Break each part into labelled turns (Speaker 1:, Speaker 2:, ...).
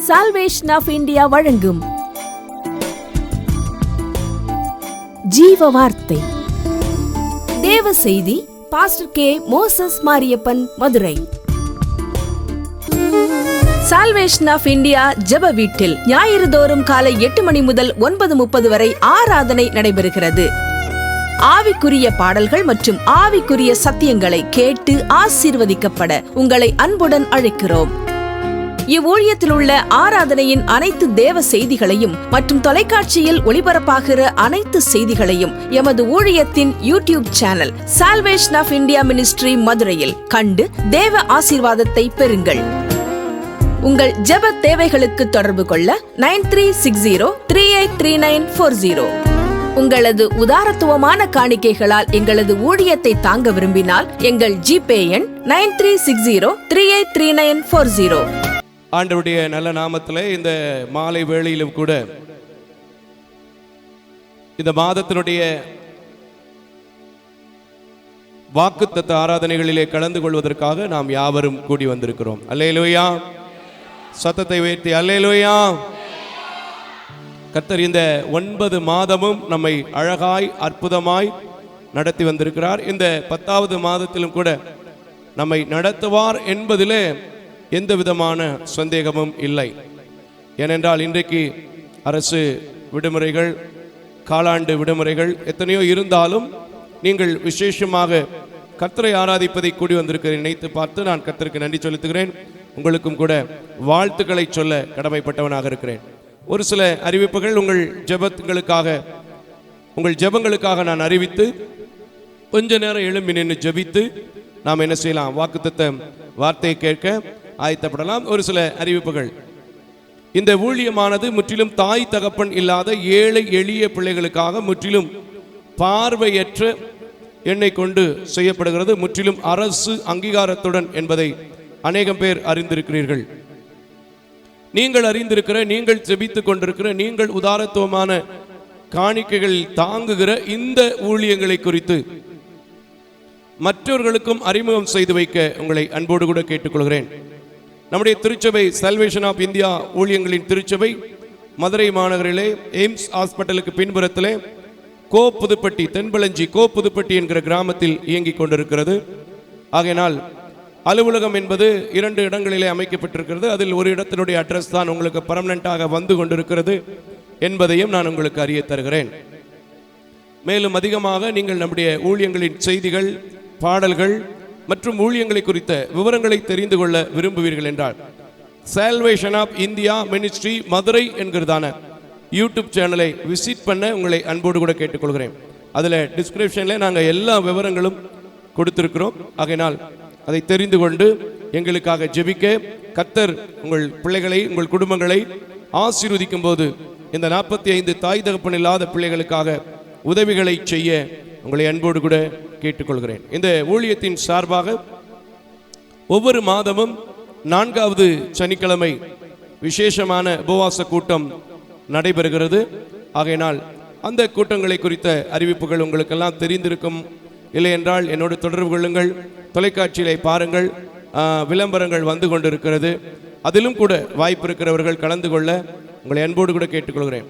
Speaker 1: Salvation of India வழங்கும் ஜீவ வார்த்தை தேவ செய்தி. Pastor K. Moses Mariappan, Madurai. Salvation of India ஜெப வீட்டில் ஞாயிறு தோறும் காலை 8 மணி முதல் 9:30 வரை ஆராதனை நடைபெறுகிறது. ஆவிக்குரிய பாடல்கள் மற்றும் ஆவிக்குரிய சத்தியங்களை கேட்டு ஆசீர்வதிக்கப்பட உங்களை அன்புடன் அழைக்கிறோம். இவ்வூழியத்தில் உள்ள ஆராதனையின் அனைத்து தேவ செய்திகளையும் மற்றும் தொலைக்காட்சியில் ஒளிபரப்பாகிற அனைத்து செய்திகளையும் எமது ஊழியத்தின் YouTube channel salvation of India ministry மதுரையில் கண்டு தேவ ஆசீர்வாதத்தை பெறுங்கள். உங்கள் ஜெப தேவைகளுக்கு தொடர்பு கொள்ள 9360383940. உங்களது உதாரத்துவமான காணிக்கைகளால் எங்களது ஊழியத்தை தாங்க விரும்பினால் எங்கள் ஜிபே எண் 9360383940.
Speaker 2: ஆண்டவருடைய நல்ல நாமத்திலே இந்த மாலை வேளையிலும் கூட இந்த மாதத்தினுடைய வாக்குத்தத்த ஆராதனைகளிலே கலந்து கொள்வதற்காக நாம் யாவரும் கூடி வந்திருக்கிறோம். அல்லேலூயா. சத்தத்தை உயர்த்தி அல்லேலூயா. கர்த்தர் இந்த 9 மாதமும் நம்மை அழகாய் அற்புதமாய் நடத்தி வந்திருக்கிறார். இந்த 10வது மாதத்திலும் கூட நம்மை நடத்துவார் என்பதிலே எந்த விதமான சந்தேகமும் இல்லை. ஏனென்றால் இன்றைக்கு அரசு விடுமுறைகள், காலாண்டு விடுமுறைகள் எத்தனையோ இருந்தாலும் நீங்கள் விசேஷமாக கர்த்தரை ஆராதிப்பதை கூடி வந்திருக்கிற நினைத்து பார்த்து நான் கர்த்தருக்கு நன்றி செலுத்துகிறேன். உங்களுக்கும் கூட வாழ்த்துக்களை சொல்ல கடமைப்பட்டவனாக இருக்கிறேன். ஒரு சில அறிவிப்புகள் உங்கள் ஜெபங்களுக்காக நான் அறிவித்து கொஞ்ச நேரம் எழும்பி நின்று ஜெபித்து நாம் என்ன செய்யலாம், வாக்குத்தத்த வார்த்தையை கேட்க ஆயத்தப்படலாம். ஒரு சில அறிவிப்புகள். இந்த ஊழியமானது முற்றிலும் தாய் தகப்பன் இல்லாத ஏழை எளிய பிள்ளைகளுக்காக முற்றிலும் பார்வையற்ற எண்ணை கொண்டு செய்யப்படுகிறது. முற்றிலும் அரசு அங்கீகாரத்துடன் என்பதை அநேகம் பேர் அறிந்திருக்கிறீர்கள். நீங்கள் அறிந்திருக்கிற, நீங்கள் ஜெபித்துக் கொண்டிருக்கிற, நீங்கள் உதாரத்துவமான காணிக்கைகள் தாங்குகிற இந்த ஊழியங்களை குறித்து மற்றவர்களுக்கும் அறிமுகம் செய்து வைக்க உங்களை அன்போடு கூட கேட்டுக்கொள்கிறேன். நம்முடைய திருச்சபை சால்வேஷன் ஆஃப் இந்தியா ஊழியங்களின் திருச்சபை மதுரை மாநகரிலே எய்ம்ஸ் ஹாஸ்பிட்டலுக்கு பின்புறத்திலே புதுப்பட்டி, தென்பளஞ்சி புதுப்பட்டி என்கிற கிராமத்தில் இயங்கிக் கொண்டிருக்கிறது. ஆகையினால் அலுவலகம் என்பது 2 இடங்களிலே அமைக்கப்பட்டிருக்கிறது. அதில் ஒரு இடத்தினுடைய அட்ரஸ் தான் உங்களுக்கு பர்மனண்டாக வந்து கொண்டிருக்கிறது என்பதையும் நான் உங்களுக்கு அறிய தருகிறேன். மேலும் அதிகமாக நீங்கள் நம்முடைய ஊழியங்களின் செய்திகள், பாடல்கள் மற்றும் ஊழியங்களை குறித்த விவரங்களை தெரிந்து கொள்ள விரும்புவீர்கள் என்றால் salvation of India ministry Madurai என்கிறதான யூடியூப் சேனலை விசிட் பண்ண உங்களை அன்போடு கூட கேட்டுக்கொள்கிறேன். அதில் டிஸ்கிரிப்ஷனில் நாங்கள் எல்லா விவரங்களும் கொடுத்திருக்கிறோம். ஆகையினால் அதை தெரிந்து கொண்டு எங்களுக்காக ஜெபிக்க கர்த்தர் உங்கள் பிள்ளைகளை, உங்கள் குடும்பங்களை ஆசீர்வதிக்கும் போது இந்த 45 தாய் தகப்பன் இல்லாத பிள்ளைகளுக்காக உதவிகளை செய்ய உங்களை அன்போடு கூட கேட்டுக்கொள்கிறேன். இந்த ஊழியத்தின் சார்பாக ஒவ்வொரு மாதமும் 4வது சனிக்கிழமை விசேஷமான உபவாச கூட்டம் நடைபெறுகிறது. ஆகையினால் அந்த கூட்டங்களை குறித்த அறிவிப்புகள் உங்களுக்கெல்லாம் தெரிந்திருக்கும். இல்லை என்றால் என்னோடு தொடர்பு கொள்ளுங்கள். தொலைக்காட்சியிலே பாருங்கள், விளம்பரங்கள் வந்து கொண்டிருக்கிறது. அதிலும் கூட வாய்ப்பு இருக்கிறவர்கள் கலந்து கொள்ள உங்களை அன்போடு கூட கேட்டுக்கொள்கிறேன்.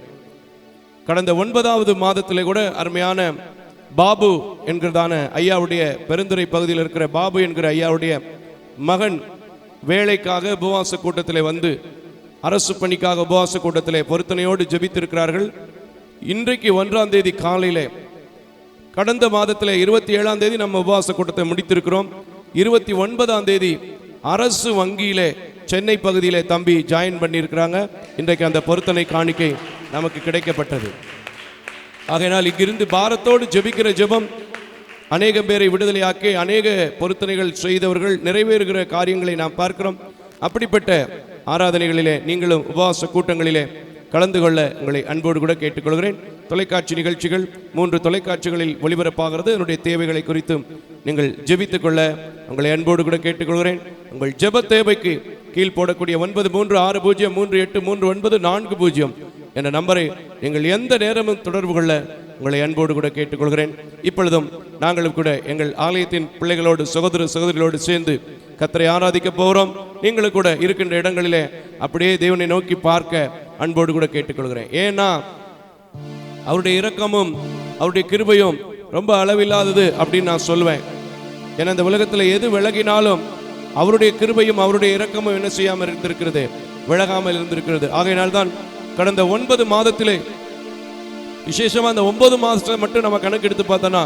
Speaker 2: கடந்த 9வது மாதத்திலே கூட அருமையான பாபு என்கிறதான ஐயாவுடைய பெருந்துறை பகுதியில் இருக்கிற பாபு என்கிற ஐயாவுடைய மகன் வேலைக்காக உபவாச கூட்டத்திலே வந்து அரசு பணிக்காக உபவாச கூட்டத்திலே பொருத்தனையோடு ஜெபித்திருக்கிறார்கள். இன்றைக்கு 1ஆம் தேதி காலையிலே, கடந்த மாதத்தில் 27ஆம் தேதி நம்ம உபவாச கூட்டத்தை முடித்திருக்கிறோம். 29ஆம் தேதி அரசு வங்கியிலே சென்னை பகுதியிலே தம்பி ஜாயின் பண்ணியிருக்கிறாங்க. இன்றைக்கு அந்த பொருத்தனை காணிக்கை நமக்கு கிடைக்கப்பட்டது. ஆகையினால் இங்கிருந்து பாரத்தோடு ஜெபிக்கிற ஜெபம் அநேக பேரை விடுதலையாக்கி அநேக பொருத்தனைகள் செய்தவர்கள் நிறைவேறுகிற காரியங்களை நாம் பார்க்கிறோம். அப்படிப்பட்ட ஆராதனைகளிலே நீங்களும் உபவாச கூட்டங்களிலே கலந்து கொள்ள உங்களை அன்போடு கூட கேட்டுக்கொள்கிறேன். தொலைக்காட்சி நிகழ்ச்சிகள் 3 தொலைக்காட்சிகளில் ஒளிபரப்பாகிறது. அதனுடைய தேவைகளை குறித்தும் நீங்கள் ஜெபித்துக் கொள்ள உங்களை அன்போடு கூட கேட்டுக்கொள்கிறேன். உங்கள் ஜெப தேவைக்கு கீழ் போடக்கூடிய 9360383940 என்ற நம்பரை நீங்கள் எந்த நேரமும் தொடர்பு கொள்ள உங்களை அன்போடு கூட கேட்டுக்கொள்கிறேன். இப்பொழுதும் நாங்களும் கூட எங்கள் ஆலயத்தின் பிள்ளைகளோடு, சகோதர சகோதரிகளோடு சேர்ந்து கர்த்தரை ஆராதிக்க போகிறோம். நீங்களும் கூட இருக்கின்ற இடங்களிலே அப்படியே தேவனை நோக்கி பார்க்க அன்போடு கூட கேட்டுக்கொள்கிறேன். ஏன்னா அவருடைய இரக்கமும் அவருடைய கிருபையும் ரொம்ப அளவில்லாதது அப்படின்னு நான் சொல்லுவேன். ஏன்னா இந்த உலகத்தில் எது விலகினாலும் அவருடைய கிருபையும் அவருடைய இரக்கமும் என்ன செய்யாமல் இருந்திருக்கிறது, விலகாமல் இருந்திருக்கிறது. ஆகையினால்தான் கடந்த 9 மாதத்திலே, விசேஷமா அந்த 9 மாதத்துல மட்டும் நம்ம கணக்கு எடுத்து பார்த்தோன்னா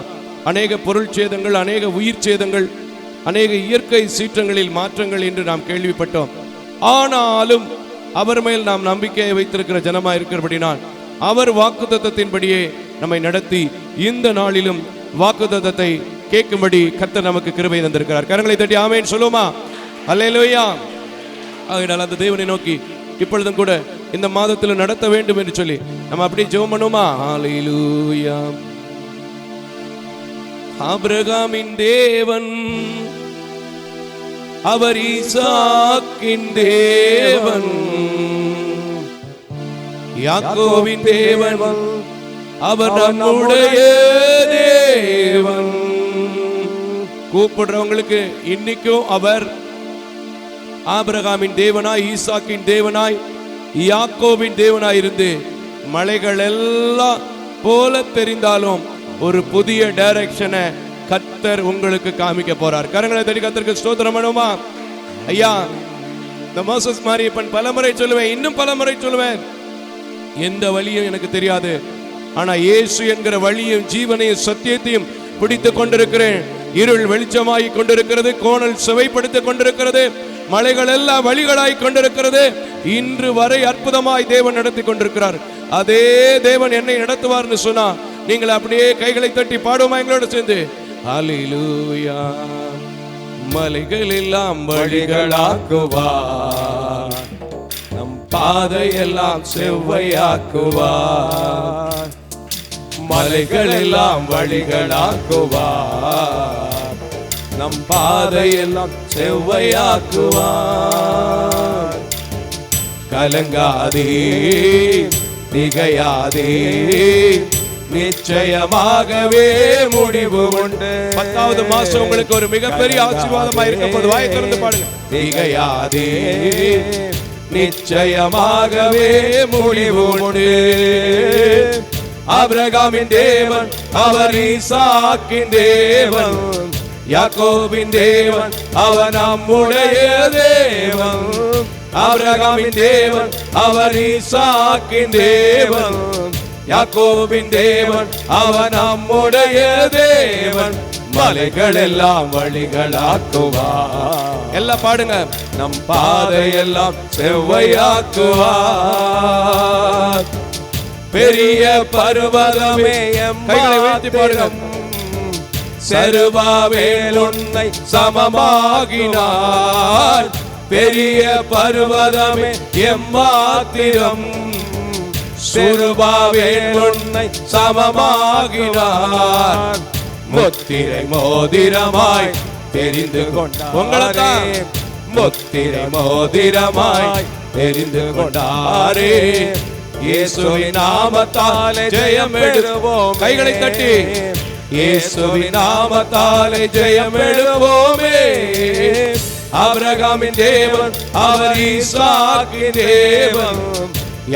Speaker 2: அநேக பொருள் சேதங்கள், அநேக உயிர் சேதங்கள், அநேக இயற்கை சீற்றங்களில் மாற்றங்கள் என்று நாம் கேள்விப்பட்டோம். ஆனாலும் அவர் மேல் நாம் நம்பிக்கையை வைத்திருக்கிற ஜனமா இருக்கிறபடினால் அவர் வாக்குத்தத்தத்தின்படியே நம்மை நடத்தி இந்த நாளிலும் வாக்குத்தத்தத்தை கேட்கும்படி கர்த்தர் நமக்கு கிருபை தந்திருக்கிறார். கரங்களை தட்டி ஆமென் சொல்லுமா? அல்லேலூயா. ஆகையால் அந்த தேவனை நோக்கி இப்பொழுதும் கூட இந்த மாதத்தில் நடத்த வேண்டும் என்று சொல்லி நம்ம அப்படி ஜெபம் பண்ணுமா? அல்லேலூயா. ஆபிரகாமின் தேவன், அவர் ஈசாக்கின் தேவன், யாக்கோபின் தேவன், அவர் நம்முடைய தேவன். கூப்பிடுறவங்களுக்கு இன்னைக்கும் அவர் ஆபிரகாமின் தேவனாய், ஈசாக்கின் தேவனாய், யாக்கோபின் தேவனாய் இருந்து மலைகள் எல்லாம் போல தெரிந்தாலும் ஒரு புதிய டைரக்ஷனை கர்த்தர் உங்களுக்கு காமிக்க போறார். கரங்களை தட்டி கர்த்தருக்கு ஸ்தோத்திரம் பண்ணுமா? ஐயா, இந்த மோசஸ் மாரியப்பன் பலமுறை சொல்லுவேன், இன்னும் பலமுறை சொல்லுவேன், எந்த வழியும் எனக்கு தெரியாது, ஆனா இயேசு என்கிற வழியும் ஜீவனையும் சத்தியத்தையும் பிடித்துக் கொண்டிருக்கிறேன். இருள் வெளிச்சமாகி கொண்டிருக்கிறது, கோணல் சுவைப்படுத்திக் கொண்டிருக்கிறது, மலைகள் எல்லாம் வழிகளாய் கொண்டிருக்கிறது. இன்று வரை அற்புதமாய் தேவன் நடத்தி கொண்டிருக்கிறார். அதே தேவன் என்னை நடத்துவார்னு சொன்னா நீங்கள் அப்படியே கைகளை தட்டி பாடுமா எங்களோட சேர்ந்து? ஹல்லேலூயா. மலைகள் எல்லாம் வழிகளாக்குவார், நம் பாதையெல்லாம் செவ்வையாக்குவார். மலைகள் எல்லாம் வழிகளாக்குவார், நம் பாதையெல்லாம் செவ்வையாக்குவார். கலங்காதே, திகையாதே, நிச்சயமாகவே முடிவு உண்டு. 10வது மாசம் உங்களுக்கு ஒரு மிகப்பெரிய ஆசீர்வாதமா இருக்க போது. வாயை திறந்து பாடுங்க. திகையாதே, நிச்சயமாகவே முடிவு உண்டு. ஆபிரகாமின் தேவன், அவர் ஈசாக்கின் தேவன், யாக்கோபின் தேவன், அவர் நம்முடைய தேவன். ஆபிரகாமின் தேவன், அவர் ஈசாக்கின் தேவன், யாக்கோபின் தேவன், அவர் நம்முடைய தேவன். மலைகள் எல்லாம் வழிகளாக்குவார். எல்லாம் பாடுங்க. நம் பாதையெல்லாம் செவ்வையாக்குவார். பெரிய பர்வதமே கைகளை வைத்து பாடுங்க. சருபாவேல் உன்னை சமமாகினார். பெரிய பர்வதமே எம்மாத்திரம். சருபாவேல் உன்னை சமமாகினார். முத்திரை மோதிரமாய் தெரிந்து கொண்டார். உங்களைத்தான் முத்திரை மோதிரமாய் தெரிந்து கொண்டாரே. இயேசுவின் நாமத்தாலே ஜெயம் எடுப்போம். கைகளை தட்டி இயேசுவின் நாமத்தாலே ஜெயம் எடுப்போமே. ஆபிரகாமின் தேவன், அவர் ஈசாக்கின் தேவன்,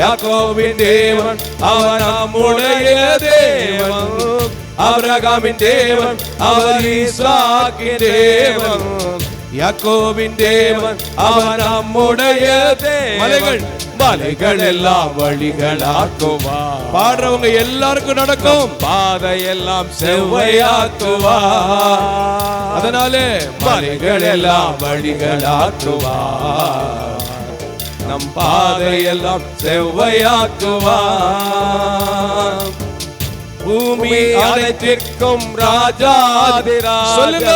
Speaker 2: யாக்கோபின் தேவன், அவர் நம்முடைய தேவன். ஆபிரகாமின் தேவன், அவர் ஈசாக்கின் தேவன், யாக்கோபின் தேவன், அவர் நம்முடைய தேவன். மலைகள் மலைகள் எல்லாம் வழிகளாக்குவார். பாடுறவங்க எல்லாருக்கும் நடக்கும். பாதையெல்லாம் செவ்வையாக்குவார். அதனாலே மலைகள் எல்லாம் வழிகளாக்குவார். நம் பாதையெல்லாம் செவ்வையாக்குவார். பூமி அனைத்திற்கும் ராஜாதிராஜ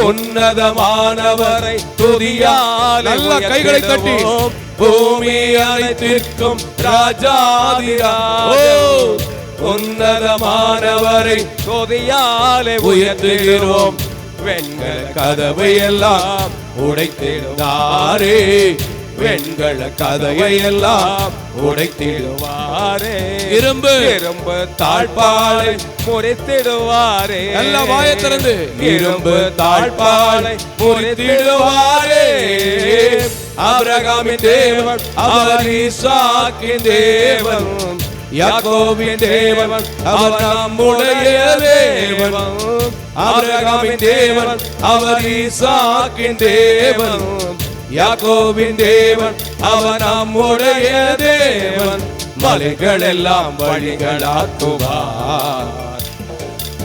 Speaker 2: உன்னதமானவரை துதியால் நல்ல கைகளை தட்டி பூமி அனைத்திற்கும் ராஜாதிராஜ உன்னதமானவரை துதியாலே உயர்த்துகிறோம். வெண்கல கதவை எல்லாம் உடைத்திருந்தாரே. வெண்கல கதையை எல்லாம் உடைத்திடுவாரே. இரும்பு தாழ்பாலை
Speaker 3: முறித்திடுவாரே.
Speaker 2: எல்லா வாயை திறந்து இரும்பு தாழ்பாலை முறித்திடுவாரே. ஆபிரகாமின் தேவன் அவர் ஈசாக்கின் தேவன், யாக்கோபின் தேவன் அவர் நம்முடைய தேவன். ஆபிரகாமின் தேவன் அவர் ஈசாக்கின் தேவன், யாக்கோபின் தேவன் அவர் நம்முடைய தேவன். மலைகள் எல்லாம் வழிகளாக்குவார்,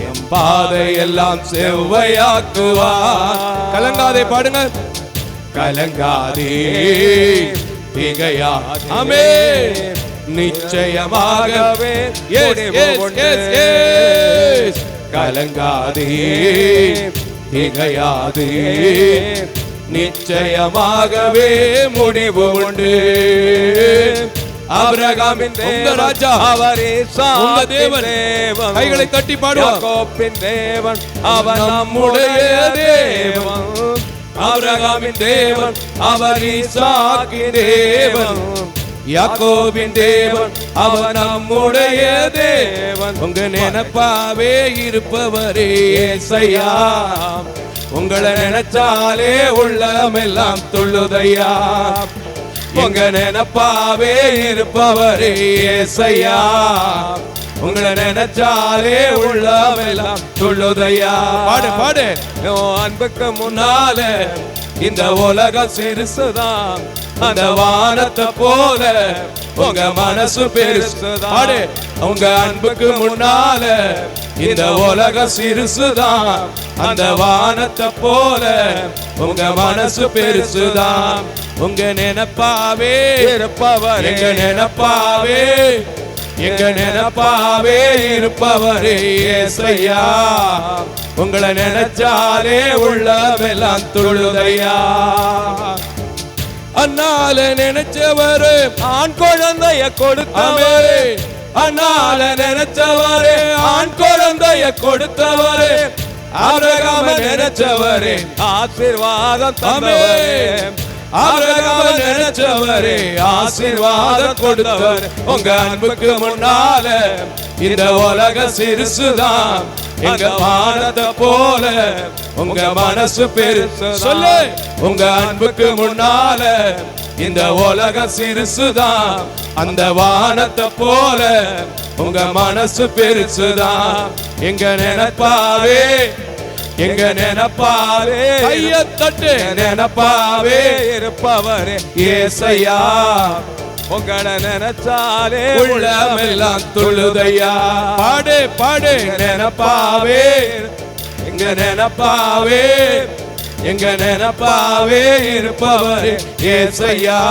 Speaker 2: எம் பாதை எல்லாம் செவ்வையாக்குவார். கலங்காதே பாடுங்க. கலங்காதே திகையாதே. ஆமென். நிச்சயமாகவே கலங்காதே திகையாதே, நிச்சயமாகவே முடிவு உண்டு. ஆபிரகாமின் ராஜா
Speaker 3: அவரே
Speaker 2: உங்க தேவன். கைகளை தட்டி பாடுவார்.
Speaker 3: யாக்கோபின் தேவன் அவர்
Speaker 2: நம்முடைய தேவன். ஆபிரகாமின் தேவன் அவர் ஈசாக்கின் தேவன், யாக்கோபின் தேவன் அவர் நம்முடைய தேவன். உங்க நினைப்பாவே இருப்பவரே ஏசையா, உங்களை நினைச்சாலே உள்ளமெல்லாம் துள்ளுதையா. உங்க நினைப்பாவே இருப்பவரே ஏசையா, உங்களை நினைச்சாலே உள்ளமெல்லாம் துள்ளுதையா. பாடு பாடு.
Speaker 3: அன்புக்கு முன்னால
Speaker 2: இந்த உலகம் சிறுசுதான், அந்த வானத்தை போல உங்க மனசு பெருசுதான். உங்க அன்புக்கு முன்னால இந்த உலகம் சிறுசுதான், அந்த வானத்தை போல உங்க மனசு பெருசுதான். உங்க நினைப்பாவே
Speaker 3: இருப்பவர்,
Speaker 2: எங்க நினைப்பாவே, எங்க நினைப்பாவே இருப்பவரே ஏசையா, உங்களை நினைச்சாலே உள்ளமெல்லாம் துள்ளுதையா. அண்ணால நினைச்சவரு
Speaker 3: ஆண் குழந்தைய கொடுத்தவரே,
Speaker 2: அண்ணால நினைச்சவரே ஆண் குழந்தைய கொடுத்தவரே. ஆபிரகாம நினைச்சவரே
Speaker 3: ஆசீர்வாதம் தந்தவரே,
Speaker 2: ஆபிரகாம நினைச்சவரே ஆசீர்வாதம் கொடுத்தவர். உங்க அன்புக்கு முன்னால இந்த உலக சிறுசுதான், எங்க வானத்தை போல உங்க மனசு பெருசு. சொல்லு. உங்க அன்புக்கு முன்னால இந்த உலக சிறுசுதான், அந்த வானத்தை போல உங்க மனசு பெருசுதான். எங்க நினைப்பாவே, எங்க நினைப்பாவே கைய தட்டு. நினைப்பாவே
Speaker 3: இருப்பவரே
Speaker 2: ஏசையா,
Speaker 3: உங்களை நினைச்சாலே
Speaker 2: உள்ளமெல்லாம் துள்ளுதையா. பாடு பாடு. நினைப்பாவே, எங்க நினைப்பாவே, எங்க நினைப்பாவே இருப்பவரே ஏசையா,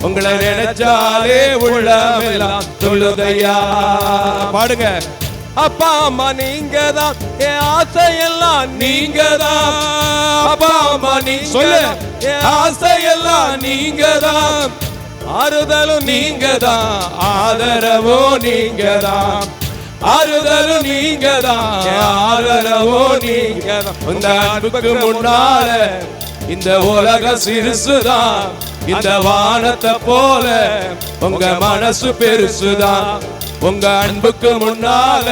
Speaker 2: உங்களை நினைச்சாலே உள்ளமெல்லாம் துள்ளுதையா. பாடுங்க.
Speaker 3: அப்பா அம்மா நீங்க தான், என் ஆசையெல்லாம்
Speaker 2: நீங்க தான். அப்பா அம்மா நீ சொல்லு. ஆசையெல்லாம் நீங்க தான்,
Speaker 3: ஆறுதலும்
Speaker 2: நீங்க தான், ஆதரவும் நீங்க தான், ஆறுதலும் நீங்க தான், ஆதரவும் நீங்க தான். இந்த அன்புக்கு முன்னால இந்த உலக சிறுசுதான், இந்த வானத்தை போல உங்க மனசு பெருசுதான். உங்க அன்புக்கு முன்னால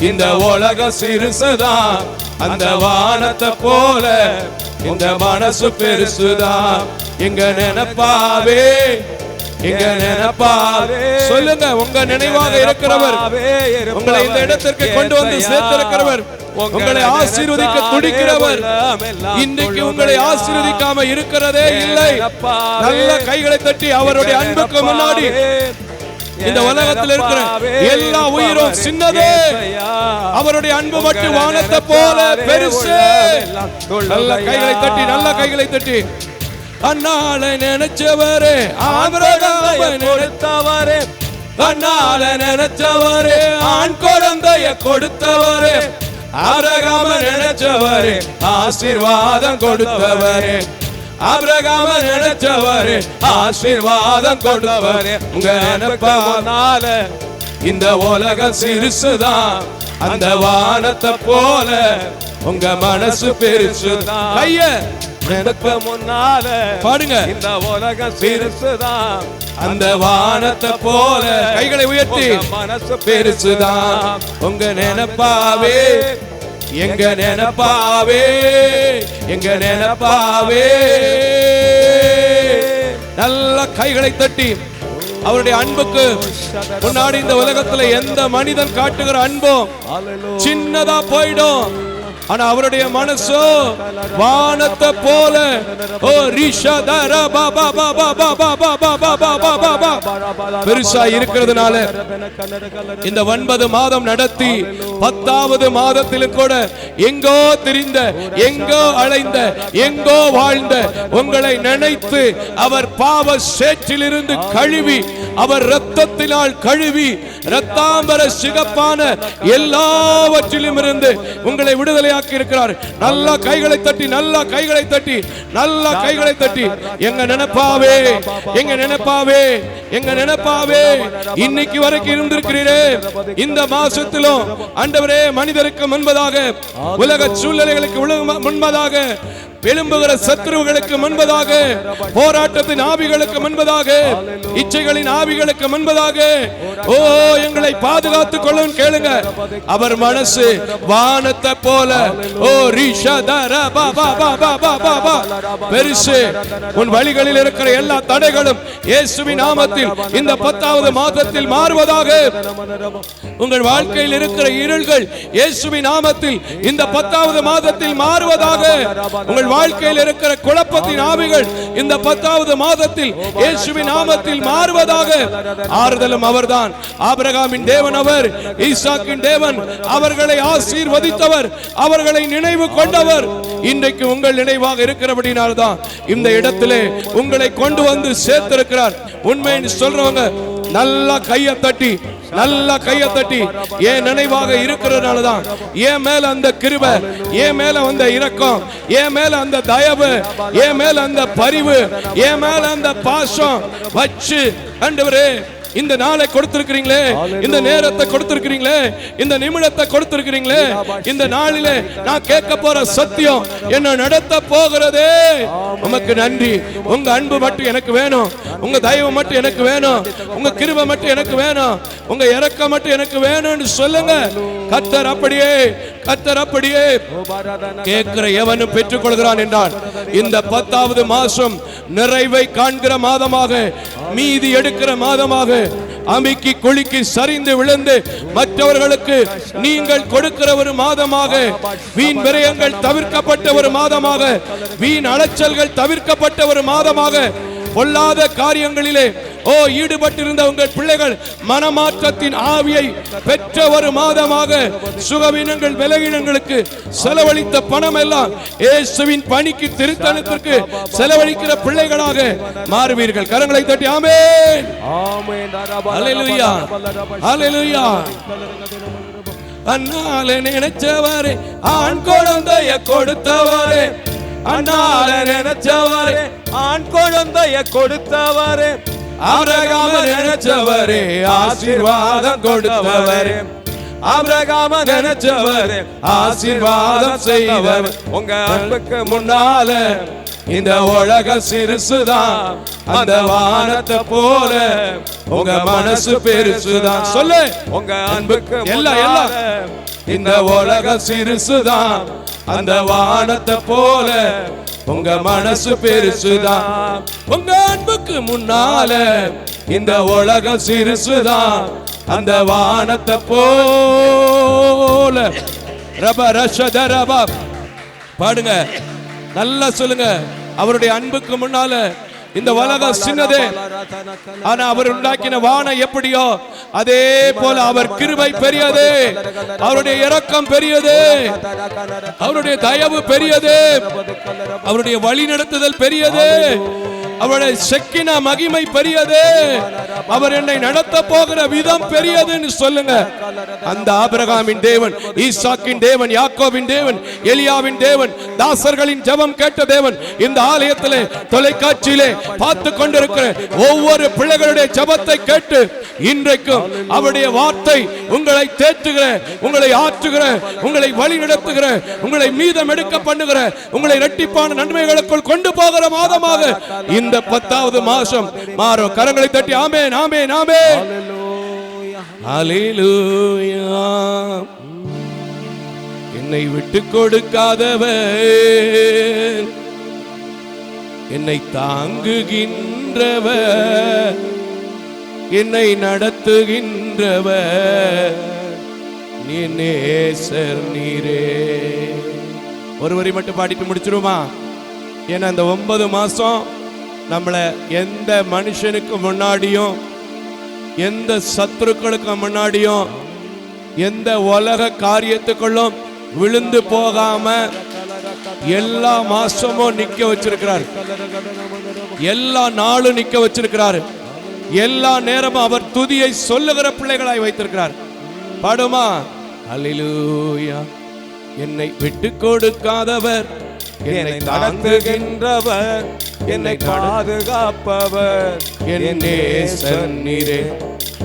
Speaker 2: இந்த உலக சிறுசுதான், அந்த வானத்தை போல இந்த மனசு பெருசுதான். எங்க நினைப்பாவே, எங்க நினைப்பாவே சொல்லுங்க. உங்க நினைவாக இருக்கிறவர், உங்களை இந்த இடத்திற்கு கொண்டு வந்து சேர்த்திருக்கிறவர், உங்களை ஆசீர்வதிக்க துடிக்கிறவர். இன்றைக்கு உங்களை ஆசீர்வதிக்காம இருக்கிறதே இல்லை. நல்ல கைகளை தட்டி அவருடைய அன்புக்கு முன்னாடி இந்த உலகத்தில் இருக்கிற எல்லா உயிரும் சின்னதே, அவருடைய அன்பு மட்டும் வானத்தை போல பெருசு. நல்ல கைகளை தட்டி, நல்ல கைகளை தட்டி. அண்ணால நினைச்சவரே ஆபிரகாமை கொடுத்தவரே, அண்ணால நினைச்சவரே ஆண் குழந்தைய கொடுத்தவரே, ஆபிரகாம நினைச்சவரே ஆசீர்வாதம் கொடுத்தவரே, ஆபிரகாம நினைச்சவரே ஆசீர்வாதம் கொடுத்தவரே. உங்க நினைப்பால இந்த உலகம் சிறுசுதான், அந்த வானத்தை போல உங்க மனசு பெருசுதான். கைய
Speaker 3: எனக்கு முன்னால
Speaker 2: பாடுங்க.
Speaker 3: இந்த உலகம் சிறுசுதான்,
Speaker 2: அந்த வானத்தை போல கைகளை உயர்த்தி
Speaker 3: மனசு
Speaker 2: பெருசுதான். உங்க நினைப்பாவே எங்க நினைப்பாவே எங்க நினைப்பாவே. நல்ல கைகளை தட்டி அவருடைய அன்புக்கு முன்னாடி இந்த உலகத்துல எந்த மனிதன் காட்டுகிற அன்பும் சின்னதா போயிடும். ஆனா அவருடைய மனசோ வானத்தை போல. ஓ ரிஷதர பாபா பாபா பாபா பாபா பாபா பாபா பெருசா இருக்கிறதுனால இந்த 9 மாதம் நடத்தி 10வது மாதத்திலும் கூட எங்கோ திரிந்த, எங்கோ அலைந்த, எங்கோ வாழ்ந்த உங்களை நினைத்து அவர் பாவ சேற்றிலிருந்து கழுவி, அவர் இரத்தத்தினால் கழுவி இரத்தாம்பர சிகப்பான எல்லாவற்றிலும் இருந்து உங்களை விடுதலையாக்கி இருக்கிறார். நல்ல கைகளை தட்டி, நல்ல கைகளை தட்டி, நல்ல கைகளை தட்டி. எங்க நினைப்பாவே எங்க நினைப்பாவே எங்க நினைப்பாவே. இன்னைக்கு வரைக்கும் இருந்திருக்கிறீரே, இந்த மாசத்திலும் ஆண்டவரே மனிதருக்கு முன்பதாக, உலக சூழ்நிலைகளுக்கு முன்பதாக, எழும்புகிற சத்துருவுகளுக்கு முன்பதாக, போராட்டத்தின் ஆவிகளுக்கு முன்பதாக, இச்சைகளின் ஆவிகளுக்கு முன்பதாக ஓ எங்களை பாதுகாத்துக் கொள்ளும். கேளுங்க, அவர் மனசு வானத்தை போல. ஓ ரிஷதர பாபா பாபா பாபா பாபா பெருசு. உன் வழிகளில் இருக்கிற எல்லா தடைகளும் இயேசுவின் நாமத்தில் இந்த 10வது மாதத்தில் மாறுவதாக. உங்கள் வாழ்க்கையில் இருக்கிற இருள்கள் இயேசுவின் நாமத்தில் இந்த 10வது மாதத்தில் மாறுவதாக. உங்கள் வாழ்க்கையில் இருக்கிற குழப்பத்தின் ஆவிகள் இந்த 10வது மாதத்தில் இயேசுவின் நாமத்தில் மாறுவதாக. ஆறுதலும் அவர்தான். ஆபிரகாமின் தேவன் அவர், ஈசாக்கின் தேவன், அவர்களை ஆசீர்வதித்தவர், அவர்களை நினைவு கொண்டவர். இன்றைக்கு உங்கள் நினைவாக இருக்கிறபடினால்தான் இந்த இடத்திலே உங்களை கொண்டு வந்து சேர்த்திருக்கிறார். உண்மைன்னு சொல்றவங்க நல்ல கையை தட்டி, நல்ல கையை தட்டி, ஏன் நினைவாக இருக்கிறதுனாலதான், ஏன் மேல அந்த கிருபை, ஏன் மேல அந்த இரக்கம், ஏன் மேல அந்த தயவு, ஏன் மேல அந்த பரிவு, ஏன் மேல அந்த பாசம் வச்சு ஆண்டவரே இந்த நாளை கொடுத்திருக்கிறீங்களே, இந்த நேரத்தை கொடுத்திருக்கிறீங்களே, இந்த நிமிடத்தை கொடுத்திருக்கிறீங்களே. இந்த நாளிலே நான் கேட்க போற சத்தியம் என்ன நடத்த போகிறதே. உமக்கு நன்றி. உங்க அன்பு மட்டும் எனக்கு வேணும், உங்க தயவு மட்டும் எனக்கு வேணும், உங்க கிருபை மட்டும் எனக்கு வேணும், உங்க இரக்கம் மட்டும் எனக்கு வேணும்னு சொல்லுங்க. கர்த்தர் அப்படியே, கர்த்தர் அப்படியே கேட்கிற எவனும் பெற்றுக் கொள்கிறான் என்றால் இந்த 10வது மாசம் நிறைவை காண்கிற மாதமாக, மீதி எடுக்கிற மாதமாக, அமிக்கி குலுக்கி சரிந்து விழுந்து மற்றவர்களுக்கு நீங்கள் கொடுக்கிற ஒரு மாதமாக, வீண் விரயங்கள் தவிர்க்கப்பட்ட ஒரு மாதமாக, வீண் அலைச்சல்கள் தவிர்க்கப்பட்ட ஒரு மாதமாக, பொல்லாத காரியங்களிலே ஈடுபட்டிருந்த உங்கள் பிள்ளைகள் மனமாற்றத்தின் ஆவியை பெற்ற ஒரு மாதமாக, சுகவீனங்கள் விலகினங்களுக்கு செலவழித்த பணம் எல்லாம் இயேசுவின் பணிக்கு, திருத்தலத்திற்கு செலவழிக்கிற பிள்ளைகளாக மாறுவீர்கள். கரங்களை தட்டி ஆமென். அல்லேலூயா, அல்லேலூயா. அன்னால நினைச்சவரே ஆண் குழந்தைய கொடுத்தவரே,
Speaker 3: அன்னால நினைச்சவரே ஆண் குழந்தைய கொடுத்தவரே,
Speaker 2: ஆபிரகாம நினைச்சவரே ஆசீர்வாதம் கொடுத்தவரே,
Speaker 3: ஆபிரகாம நினைச்சவரே
Speaker 2: ஆசீர்வாதம் செய்தவர்.
Speaker 3: உங்க அன்புக்கு
Speaker 2: முன்னால இந்த உலகம் சிறுசுதான், அந்த வானத்தை போல உங்க மனசு பெருசுதான். சொல்லு,
Speaker 3: உங்க அன்புக்கு
Speaker 2: எல்லாம் இந்த உலகம் சிறுசுதான், அந்த வானத்தை போல உங்க மனசு பெருசுதான். உங்க அன்புக்கு முன்னால இந்த உலகம் சிறுசுதான், அந்த வானத்தை போல. ரப ரஷத ரபா பாடுங்க, நல்லா சொல்லுங்க. அவருடைய அன்புக்கு முன்னால இந்த உலகம் சின்னதே, ஆனா அவர் உண்டாக்கின வானம் எப்படியோ அதே போல அவர் கிருபை பெரியது, அவருடைய இரக்கம் பெரியது, அவருடைய தயவு பெரியது, அவருடைய வழி நடத்துதல் பெரியது, அவருடைய செக்கின மகிமை பெரியது. அவர் என்னை நடத்த போகிற விதம் பெரியதுன்னு சொல்லுங்க. அந்த ஆபிரகாமின் தேவன், ஈசாக்கின் தேவன், யாக்கோபின் தேவன், எலியாவின் தேவன், தாசர்களின் ஜெபம் கேட்ட தேவன் இந்த ஆலயத்திலே தொலைக்காட்சியிலே பார்த்து கொண்டிருக்கிற ஒவ்வொரு பிள்ளைகளுடைய ஜெபத்தை கேட்டு இன்றைக்கும் அவருடைய வார்த்தை உங்களை தேற்றுகிற, உங்களை ஆற்றுகிற, உங்களை வழி நடத்துகிற, உங்களை மீதம் எடுக்க பண்ணுகிற, உங்களை இரட்டிப்பான நன்மைகளுக்குள் கொண்டு போகிற மாதமாக இந்த 10வது மாசம் மாறும். கரங்களை தட்டி ஆமென், ஆமென், ஆமென். ஹல்லேலூயா. என்னை விட்டு கொடுக்காதவர், என்னை தாங்குகின்றவர், என்னை நடத்துகின்றவர் நீ நேசர் நீரே. ஒரு வரி மட்டும் பாடிட்டு முடிச்சிருமா? ஏன்னா அந்த 9 மாசம் நம்மளை எந்த மனுஷனுக்கு முன்னாடியும், எந்த சத்துருக்களுக்கு முன்னாடியும், எந்த உலக காரியத்துக்குள்ளும் விழுந்து போகாம எல்லா மாசமும் நிக்க வச்சிருக்கிறார். எல்லா நாளும் நிக்க வச்சிருக்கிறார். எல்லா நேரமும் அவர் துதியை சொல்லுகிற பிள்ளைகளாய் வைத்திருக்கிறார். பாடுமா? அல்லேலூயா. என்னை விட்டு கொடுக்காதவர்,
Speaker 3: என்னை நடத்துகின்றவர், என்னை பாதுகாப்பவர்
Speaker 2: என் நேசர் நீரே.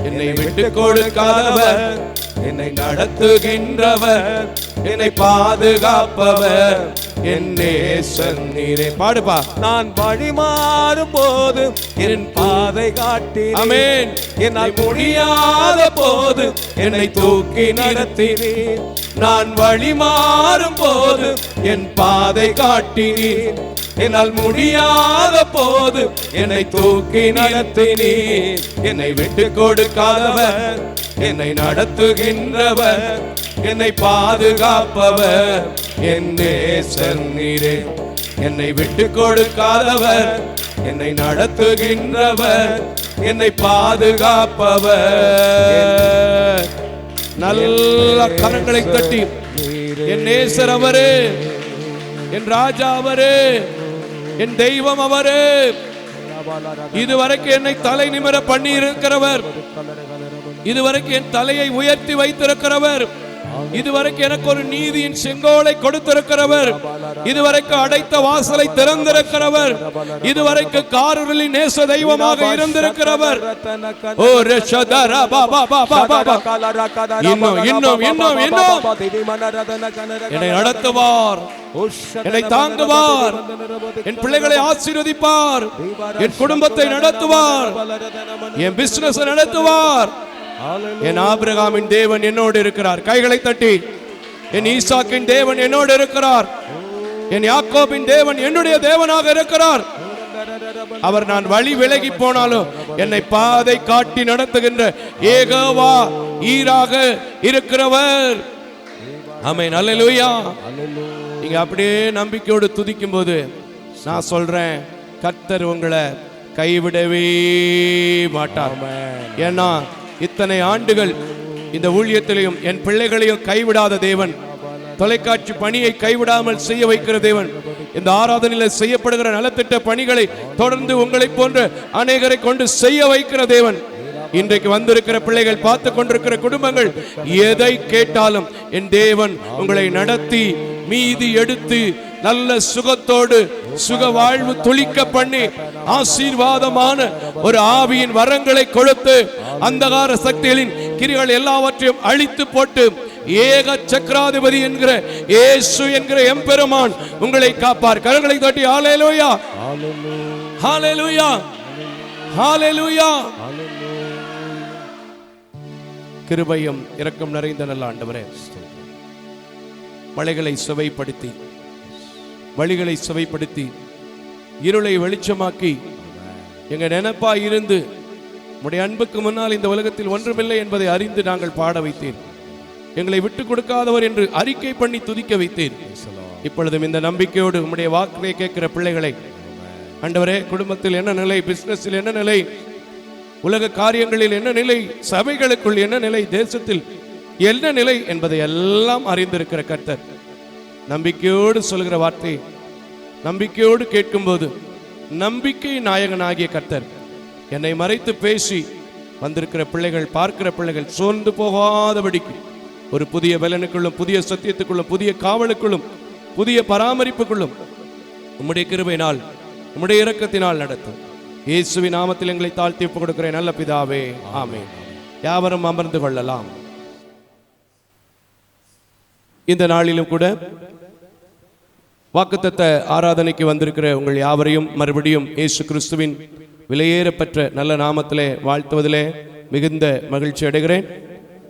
Speaker 2: என்னை விட்டு கொடுக்காதவர், என்னை நடத்துகின்றவர், என்னை பாதுகாப்பவர் என் நேசர் நீரே. பாடுப்பா.
Speaker 3: நான் வழி மாறும் போது என் பாதை காட்டி,
Speaker 2: ஆமென்.
Speaker 3: என்னால் முடியாத போது என்னை தூக்கி நடத்தினீர்.
Speaker 2: நான் வழி மாறும் போது என் பாதை காட்டினீர். என்னால் முடியாத போது என்னை தூக்கி நடத்தினீர். என்னை விட்டு கொடுக்காதவர், என்னை நடத்துகின்றவர், என்னை பாதுகாப்பவர் என் நேசர் நீரே. என்னை விட்டு கொடுக்காதவர், என்னை நடத்துகின்றவர், என்னை பாதுகாப்பவர். நல்ல கரங்களை தட்டி என் நேசர் அவரே, என் ராஜா அவரே, என் தெய்வம் அவரே, இதுவரைக்கும் என்னை தலை நிமிர பண்ணி இருக்கிறவர், இதுவரைக்கும் என் தலையை உயர்த்தி வைத்திருக்கிறவர், இதுவரைக்கும் எனக்கு ஒரு நீதியின் செங்கோலை கொடுத்திருக்கிறவர், இதுவரைக்கும் அடைத்த வாசலை திறந்திருக்கிறவர், இதுவரைக்கும் காரூரில் நேச தெய்வமாக இருந்திருக்கிறவர். ஓ ரஷதரா பாபா பாபா பாபா. இன்னும் இன்னும் இன்னும் இன்னும் என்னை நடத்துவார், என்னை தாங்குவார், என் பிள்ளைகளை ஆசீர்வதிப்பார், என் குடும்பத்தை நடத்துவார், என் பிசினஸ் நடத்துவார். என் ஆபிரகாமின் தேவன் என்னோடு இருக்கிறார். கைகளை தட்டி என் ஈசாக்கின் தேவன் என்னோடு இருக்கிறார். என் யாக்கோபின் தேவன் என்னுடைய தேவனாக இருக்கிறார். அவர் நான் வழி விலகி போனாலும் என்னை பாதை காட்டி நடத்துகின்ற ஏகோவா ஈராக இருக்கிறவர். ஆமென். அல்லேலூயா. நீங்க அப்படியே நம்பிக்கையோடு துதிக்கும் போது நான் சொல்றேன், கர்த்தர் உங்களை கைவிடவே மாட்டார். ஏன்னா இத்தனை ஆண்டுகள் இந்த ஊழியத்திலையும் என் பிள்ளைகளையும் கைவிடாத தேவன், தொலைக்காட்சி பணியை கைவிடாமல் செய்ய வைக்கிற தேவன், இந்த ஆராதனையில் செய்யப்படுகிற நலத்திட்ட பணிகளை தொடர்ந்து உங்களை போன்ற அநேகரை கொண்டு செய்ய வைக்கிற தேவன். இன்றைக்கு வந்திருக்கிற பிள்ளைகள், பார்த்து கொண்டிருக்கிற குடும்பங்கள், எதை கேட்டாலும் என் தேவன் உங்களை நடத்தி மீதி எடுத்து நல்ல சுகத்தோடு சுக வாழ்வு துளிக்க பண்ணி ஆசீர்வாதமான ஒரு ஆவியின் வரங்களை கொடுத்து அந்தகார சக்திகளின் கிரிகள் எல்லாவற்றையும் அழித்து போட்டு ஏக சக்கராதிபதி என்கிற இயேசு என்கிற எம்பெருமான் உங்களை காப்பார். கரங்களை தட்டி ஹல்லேலூயா, ஹல்லேலூயா, ஹல்லேலூயா. கிருபையும் இரக்கம் நிறைந்த நல்ல ஆண்டவரே, மலைகளை சுவைப்படுத்தி, வழிகளை சுவைப்படுத்தி, இருளை வெளிச்சமாக்கி, எங்க நினைப்பா இருந்து உடைய அன்புக்கு முன்னால் இந்த உலகத்தில் ஒன்றுமில்லை என்பதை அறிந்து நாங்கள் பாட வைத்தீர். எங்களை விட்டு கொடுக்காதவர் என்று அறிக்கை பண்ணி துதிக்க வைத்தீர். இப்பொழுதும் இந்த நம்பிக்கையோடு உம்முடைய வாக்கை கேட்கிற பிள்ளைகளை ஆண்டவரே, குடும்பத்தில் என்ன நிலை, பிசினஸில் என்ன நிலை, உலக காரியங்களில் என்ன நிலை, சபைகளுக்குள் என்ன நிலை, தேசத்தில் என்ன நிலை என்பதை எல்லாம் அறிந்திருக்கிற கர்த்தர், நம்பிக்கையோடு சொல்கிற வார்த்தை நம்பிக்கையோடு கேட்கும்போது நம்பிக்கை நாயகனாகிய கர்த்தர் என்னை மறைத்து பேசி வந்திருக்கிற பிள்ளைகள், பார்க்கிற பிள்ளைகள் சோர்ந்து போகாதபடிக்கு ஒரு புதிய பலனுக்குள்ளும், புதிய சத்தியத்துக்குள்ளும், புதிய காவலுக்குள்ளும், புதிய பராமரிப்புக்குள்ளும் உம்முடைய கிருபையினால், உம்முடைய இரக்கத்தினால் நடத்தும். இயேசுவின் நாமத்தில் எங்களை தாழ்த்தி ஒப்புக் கொடுக்கிறேன் நல்ல பிதாவே, ஆமென். யாவரும் அமர்ந்து கொள்ளலாம். இந்த நாளிலும் கூட வாக்குத்தத்த ஆராதனைக்கு வந்திருக்கிற உங்கள் யாவரையும் மறுபடியும் இயேசு கிறிஸ்துவின் விலையேறப்பெற்ற நல்ல நாமத்திலே வாழ்த்துவதிலே மிகுந்த மகிழ்ச்சி அடைகிறேன்.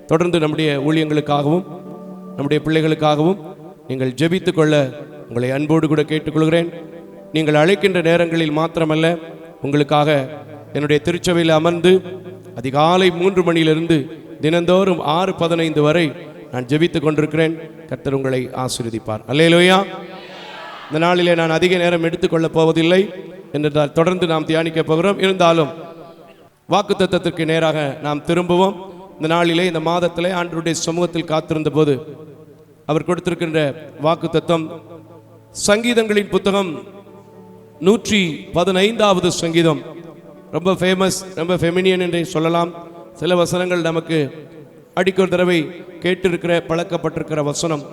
Speaker 2: தொடர்ந்து நம்முடைய ஊழியங்களுக்காகவும் நம்முடைய பிள்ளைகளுக்காகவும் நீங்கள் ஜெபித்துக் கொள்ள உங்களை அன்போடு கூட கேட்டுக்கொள்கிறேன். நீங்கள் அழைக்கின்ற நேரங்களில் மாத்திரமல்ல, உங்களுக்காக என்னுடைய திருச்சபையில் அமர்ந்து அதிகாலை 3 மணியிலிருந்து தினந்தோறும் 6:15 வரை நான் ஜெபித்துக் கொண்டிருக்கிறேன். கர்த்தர் உங்களை ஆசீர்வதிப்பார். அல்லேலூயா. இந்த நாளிலே நான் அதிக நேரம் எடுத்துக்கொள்ளப் போவதில்லை என்றால் தொடர்ந்து நாம் தியானிக்க போகிறோம். இருந்தாலும் வாக்குத்தத்தத்திற்கு நேராக நாம் திரும்புவோம். இந்த நாளிலே, இந்த மாதத்திலே ஆண்டவருடைய சமூகத்தில் காத்திருந்த போது அவர் கொடுத்திருக்கின்ற வாக்குத்தத்தம் சங்கீதங்களின் புத்தகம் 115வது சங்கீதம். ரொம்ப ஃபேமஸ், ரொம்ப ஃபெமினியன் என்றே சொல்லலாம். சில வசனங்கள் நமக்கு அடிக்கொரு தடவை கேட்டிருக்கிற, பழக்கப்பட்டிருக்கிற வசனம்.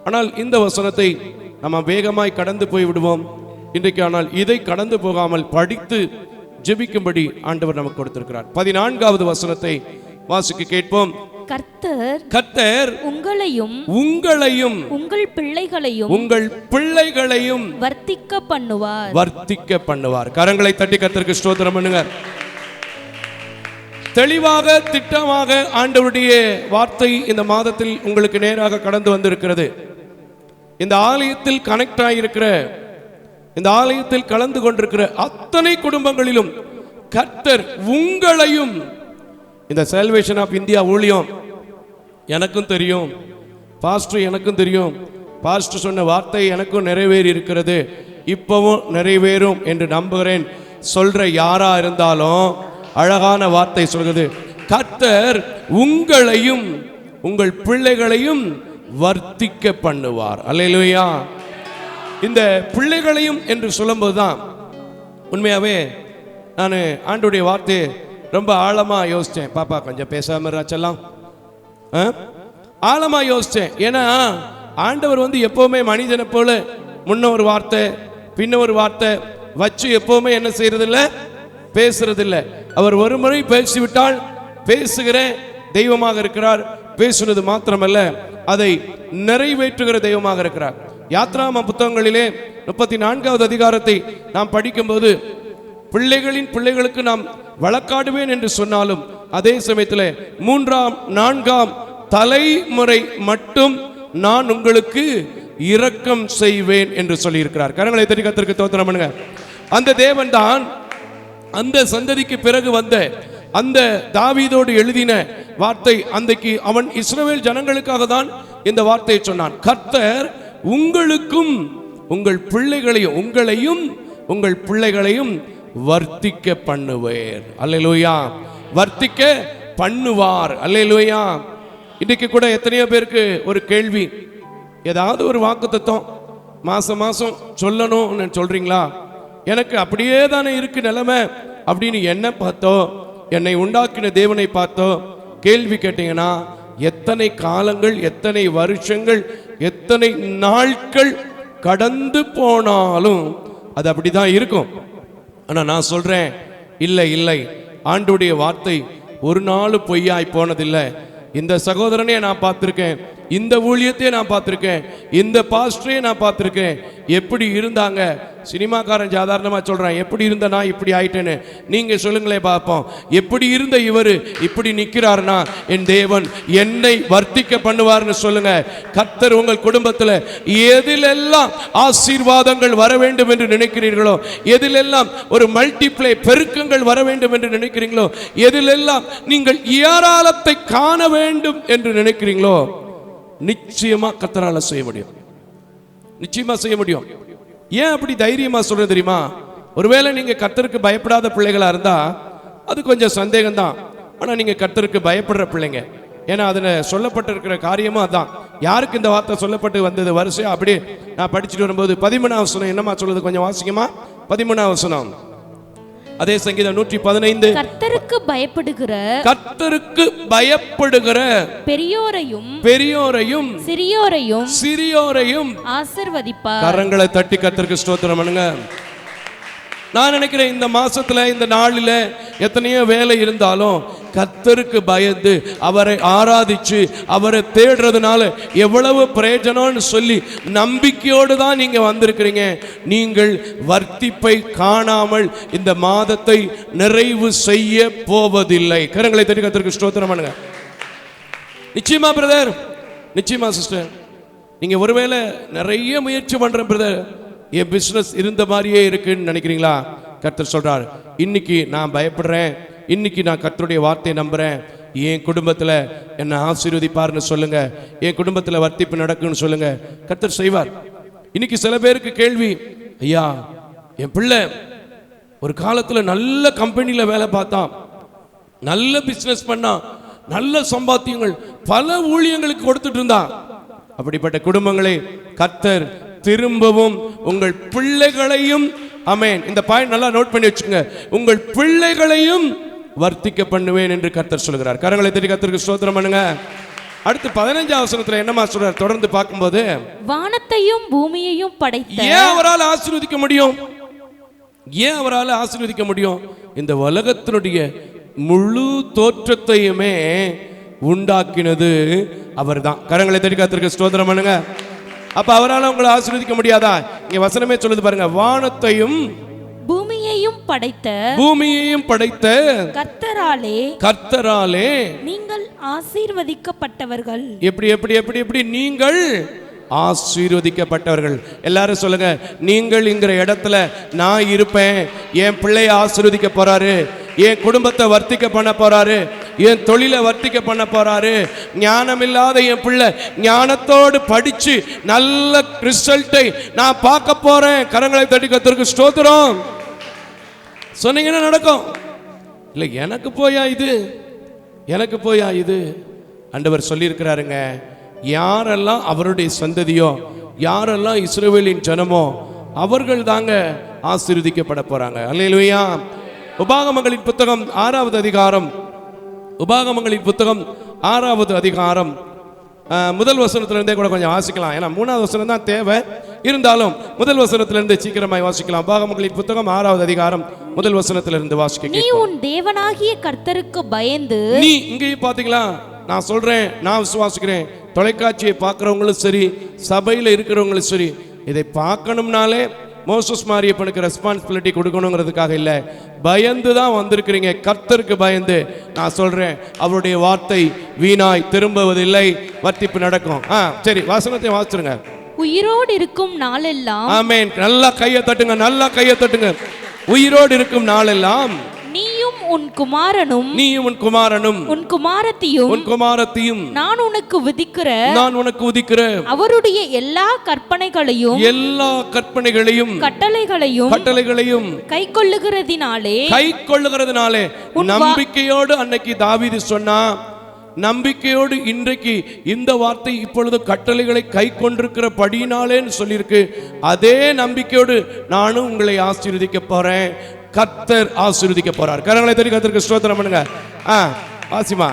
Speaker 2: ஆனால் இந்த வசனத்தை நம்ம வேகமாய் கடந்து போய் விடுவோம் இன்றைக்கு. ஆனால் இதை கடந்து போகாமல் படித்து ஜெபிக்கும்படி ஆண்டவர் நமக்கு கொடுத்திருக்கிறார். 14வது வசனத்தை வாசிக்க கேட்போம். கர்த்தர் உங்களையும் உங்கள் பிள்ளைகளையும் வர்த்திக்க பண்ணுவார். கரங்களை தட்டி கர்த்தருக்கு ஸ்தோத்திரம் பண்ணுங்க. தெளிவாக, திட்டமாக ஆண்டவருடைய வார்த்தை இந்த மாதத்தில் உங்களுக்கு நேராக கடந்து வந்திருக்கிறது. இந்த ஆலயத்தில் கனெக்ட் ஆகியிருக்கிற, இந்த ஆலயத்தில் கலந்து கொண்டிருக்கிற அத்தனை குடும்பங்களிலும் கர்த்தர் உங்களையும், இந்த சால்வேஷன் ஆஃப் இந்தியா ஊழியம் எனக்கும் தெரியும், பாஸ்டர் எனக்கும் தெரியும், பாஸ்டர் சொன்ன வார்த்தை எனக்கும் நிறைவேறி இருக்கிறது, இப்பவும் நிறைவேறும் என்று நம்புகிறேன் சொல்ற யாரா இருந்தாலும் அழகான வார்த்தை சொல்கிறது. கர்த்தர் உங்களையும் உங்கள் பிள்ளைகளையும் வர்த்திக்க பண்ணுவார். அல்லேலூயா. இந்த பிள்ளைகளையும் என்று சொல்லும்போதுதான் உண்மையாவே நான் ஆண்டவருடைய வார்த்தையை ரொம்ப ஆழமா யோசிச்சேன். பாப்பா கொஞ்சம் பேசாம ராச்செல்லாம் ஆழமா யோசிச்சேன். ஏன்னா ஆண்டவர் எப்பவுமே மனிதனை போல முன்ன ஒரு வார்த்தை பின்ன ஒரு வார்த்தை வச்சு எப்பவுமே என்ன செய்யறதில்லை, பேசுறதில்லை. அவர் ஒரு முறை பேசிவிட்டால் பேசுகிற தெய்வமாக இருக்கிறார். பேசுறது மாத்திரமல்ல, அதை நிறைவேற்றுகிற தெய்வமாக இருக்கிறார். யாத்ராம புத்தகங்களிலே 34வது அதிகாரத்தை நாம் படிக்கும்போது, பிள்ளைகளுக்கு நாம் வழக்காடுவேன் என்று சொன்னாலும் அதே சமயத்தில் 3ஆம் 4ஆம் தலைமுறை மட்டும் நான் உங்களுக்கு இரக்கம் செய்வேன் என்று சொல்லியிருக்கிறார். கரங்களை தட்டி கர்த்தருக்கு ஸ்தோத்திரம் பண்ணுங்க. அந்த தேவன் தான் அந்த சந்ததிக்கு பிறகு வந்த அந்த தாவீதோடு எழுதின வார்த்தை. அன்றைக்கு அவன் இஸ்ரவேல் ஜனங்களுக்காக தான் இந்த வார்த்தையை சொன்னான். கர்த்தர் உங்களுக்கும் உங்கள் பிள்ளைகளையும் வர்த்திக்க பண்ணுவார். அல்லேலூயா. வர்த்திக்க பண்ணுவார். அல்லேலூயா. இன்னைக்கு கூட எத்தனையோ பேருக்கு ஒரு கேள்வி, ஏதாவது ஒரு வாக்குத்தத்தம் மாசம் மாசம் சொல்லணும்னு சொல்றீங்களா? எனக்கு அப்படியே தானே இருக்கு நிலைமை அப்படின்னு என்ன பார்த்தோ, என்னை உண்டாக்கின தேவனை பார்த்தோ கேள்வி கேட்டீங்கன்னா, எத்தனை காலங்கள், எத்தனை வருஷங்கள், எத்தனை நாட்கள் கடந்து போனாலும் அது அப்படிதான் இருக்கும். ஆனா நான் சொல்றேன், இல்லை, ஆண்டவருடைய வார்த்தை ஒரு நாள் பொய்யாய் போனதில்லை. இந்த சகோதரனையே நான் பார்த்திருக்கேன், இந்த ஊழியத்தையே நான் பார்த்திருக்கேன், இந்த பாஸ்டரையே நான் பார்த்திருக்கேன். எப்படி இருந்தாங்க? சினிமாக்காரன் சாதாரணமாக சொல்றான், எப்படி இருந்த நான் இப்படி ஆயிட்டேன்னு. நீங்க சொல்லுங்களே பார்ப்போம். எப்படி இருந்த இவர் இப்படி நிற்கிறாருன்னா, என் தேவன் என்னை வர்த்திக்க பண்ணுவார்னு சொல்லுங்க. கர்த்தர் உங்கள் குடும்பத்தில் எதிலெல்லாம் ஆசீர்வாதங்கள் வர வேண்டும் என்று நினைக்கிறீர்களோ, எதிலெல்லாம் ஒரு மல்டிப்ளை பெருக்கங்கள் வர வேண்டும் என்று நினைக்கிறீங்களோ, எதிலெல்லாம் நீங்கள் ஏராளத்தை காண வேண்டும் என்று நினைக்கிறீங்களோ, நிச்சயமா கர்த்தரால செய்ய முடியும். நிச்சயமா செய்ய முடியும். ஏன் அப்படி தைரியமா சொல்றது தெரியுமா? ஒருவேளை நீங்க கர்த்தருக்கு பயப்படாத பிள்ளைகளா இருந்தா அது கொஞ்சம் சந்தேகம்தான். ஆனா நீங்க கர்த்தருக்கு பயப்படுற பிள்ளைங்க, ஏன்னா அதுல சொல்லப்பட்டிருக்கிற காரியமும் அதான். யாருக்கு இந்த வார்த்தை சொல்லப்பட்டு வந்தது வரிசையா அப்படியே நான் படிச்சுட்டு வரும்போது 13ஆம் வசனம் என்னமா சொல்லுது, கொஞ்சம் வாசிக்குமா? 13ஆம் வசனம். அதே சங்கீதம் 115
Speaker 4: கர்த்தருக்கு பயப்படுகிற
Speaker 2: பெரியோரையும் சிறியோரையும்
Speaker 4: ஆசீர்வதிப்பார்.
Speaker 2: கரங்களை தட்டி கர்த்தருக்கு ஸ்தோத்திரம் பண்ணுங்க. நான் நினைக்கிறேன் இந்த மாசத்துல இந்த நாளில் எத்தனையோ வேலை இருந்தாலும் கர்த்தருக்கு பயந்து அவரை ஆராதிச்சு அவரை தேடுறதுனால எவ்வளவு பிரயோஜனம்னு சொல்லி நம்பிக்கையோடு தான் நீங்க வந்திருக்கிறீங்க. நீங்கள் வர்த்திப்பை காணாமல் இந்த மாதத்தை நிறைவு செய்ய போவதில்லை. கரங்களை தட்டி கர்த்தருக்கு ஸ்தோத்திரம் பண்ணுங்க. நிச்சயமா பிரதர், நிச்சயமா சிஸ்டர், நீங்க ஒருவேளை நிறைய முயற்சி பண்ற பிரதர், என் பிசினஸ் இருந்த மாதிரியே இருக்குன்னு நினைக்கிறீங்களா? கர்த்தர் சொல்றார், இன்னைக்கு நான் பயப்படுறேன், இன்னைக்கு நான் கர்த்தருடைய வார்த்தையை நம்புறேன், என் குடும்பத்தில் என்னை ஆசீர்வதிப்பார்னு சொல்லுங்க, என் குடும்பத்தில் வர்த்திப்பு நடக்குன்னு சொல்லுங்க, கர்த்தர் செய்வார். இன்னைக்கு சில பேருக்கு கேள்வி, ஐயா என் பிள்ளை ஒரு காலத்தில் நல்ல கம்பெனியில் வேலை பார்த்தான், நல்ல பிசினஸ் பண்ணான், நல்ல சம்பாத்தியங்கள் பல ஊழியங்களுக்கு கொடுத்துட்டு இருந்தான். அப்படிப்பட்ட குடும்பங்களை கர்த்தர் திரும்பவும் உங்கள் பிள்ளைகளையும், ஆமென், இந்த பாயிண்ட் நல்லா நோட் பண்ணி வச்சுக்கோங்க, உங்கள் பிள்ளைகளையும் வர்த்திக்க பண்ணுவேன் என்று கர்த்தர் சொல்கிறார். கரங்களை தட்டி கர்த்தருக்கு ஸ்தோத்திரம் பண்ணுங்க. அடுத்து 15ஆம் வசனத்துல என்னமா சொல்றார்? தொடர்ந்து பார்க்கும்போது,
Speaker 4: வானத்தையும் பூமியையும் படைத்த,
Speaker 2: ஏன் அவரால் ஆசீர்வதிக்க முடியும்? ஏன் அவரால் ஆசீர்வதிக்க முடியும்? இந்த உலகத்தினுடைய முழு தோற்றத்தையுமே உண்டாக்கினது அவர்தான். கரங்களை தட்டி கர்த்தருக்கு ஸ்தோத்திரம் பண்ணுங்க. அப்ப அவரால் உங்களை ஆசீர்வதிக்க முடியாதா? இங்க வசனமே சொல்லுது பாருங்க, வானத்தையும் பூமியையும் படைத்த கர்த்தராலே
Speaker 4: நீங்கள் ஆசீர்வதிக்கப்பட்டவர்கள்.
Speaker 2: எப்படி நீங்கள் ஆசீர்வதிக்கப்பட்டவர்கள். எல்லாரும் சொல்லுங்க, நீங்கள்ங்கிற இடத்துல நான் இருப்பேன், என் பிள்ளையை ஆசீர்வதிக்க போறாரு, என் குடும்பத்தை வர்த்திக்க பண்ண போறாரு, என் தொழிலை வர்த்திக்க பண்ண போறாரு, ஞானம் இல்லாத என் பிள்ளை ஞானத்தோடு படிச்சு நல்ல ரிசல்ட்டை நான் பார்க்க போறேன். கரங்களை தட்டி கர்த்தருக்கு ஸ்தோத்திரம் சொன்னீங்கன்னா நடக்கும். இல்லை எனக்கு போயா இது ஆண்டவர் சொல்லியிருக்கிறாருங்க. யாரெல்லாம் அவருடைய சந்ததியோ, யாரெல்லாம் இஸ்ரவேலின் ஜனமோ, அவர்கள் தாங்க ஆசீர்வதிக்கப்பட போறாங்க. அல்லேலூயா. உபாகமங்களின் புத்தகம் 6வது அதிகாரம் முதல் வசனத்திலிருந்தே கூட கொஞ்சம் வாசிக்கலாம். ஏன்னா 3வது வசனம் தான் தேவை, இருந்தாலும் முதல் வசனத்திலிருந்து சீக்கிரமாய் வாசிக்கலாம். உபாகமங்களின் புத்தகம் 6வது அதிகாரம் முதல் வசனத்திலிருந்து வாசிக்க.
Speaker 4: நீ உன் தேவனாகிய கர்த்தருக்கு பயந்து,
Speaker 2: நீ இங்கேயும் பாத்தீங்களா, நான் சொல்றேன், நான் விசுவாசிக்கிறேன், தொலைக்காட்சியை பார்க்குறவங்களும் சரி, சபையில் இருக்கிறவங்களும் சரி, இதை பார்க்கணும்னாலே மோசஸ் மாரியப்பனுக்கு ரெஸ்பான்சிபிலிட்டி கொடுக்கணுங்கிறதுக்காக இல்லை, பயந்து தான் வந்திருக்கிறீங்க. கர்த்தருக்கு பயந்து. நான் சொல்றேன், அவருடைய வார்த்தை வீணாய் திரும்புவதில்லை, வர்த்திப்பு நடக்கும். சரி, வசனத்தை வாசிச்சுருங்க.
Speaker 4: உயிரோடு இருக்கும் நாளெல்லாம்,
Speaker 2: ஆமென், நல்லா கையை தட்டுங்க. உயிரோடு இருக்கும் நாளெல்லாம்
Speaker 4: நீயும் உன் குமாரனும்
Speaker 2: உன் குமாரத்தியும்
Speaker 4: நான் உனக்கு விதிக்கிற
Speaker 2: அவருடைய
Speaker 4: எல்லா கற்பனைகளையும்
Speaker 2: கட்டளைகளையும் கைக்கொள்ளுகிறதினாலே நம்பிக்கையோடு அன்னைக்கு தாவீது சொன்னா, நம்பிக்கையோடு இன்றைக்கு இந்த வார்த்தை இப்பொழுது கட்டளைகளை கை கொண்டிருக்கிறபடியினாலேன்னு சொல்லியிருக்கு. அதே நம்பிக்கையோடு நானும் உங்களை ஆசீர்வதிக்க போறேன், கர்த்தர் ஆசீர்வதிக்க போறார். கரங்களை தட்டி கர்த்தருக்கு ஸ்தோத்திரம் பண்ணுங்க. வாசிமா.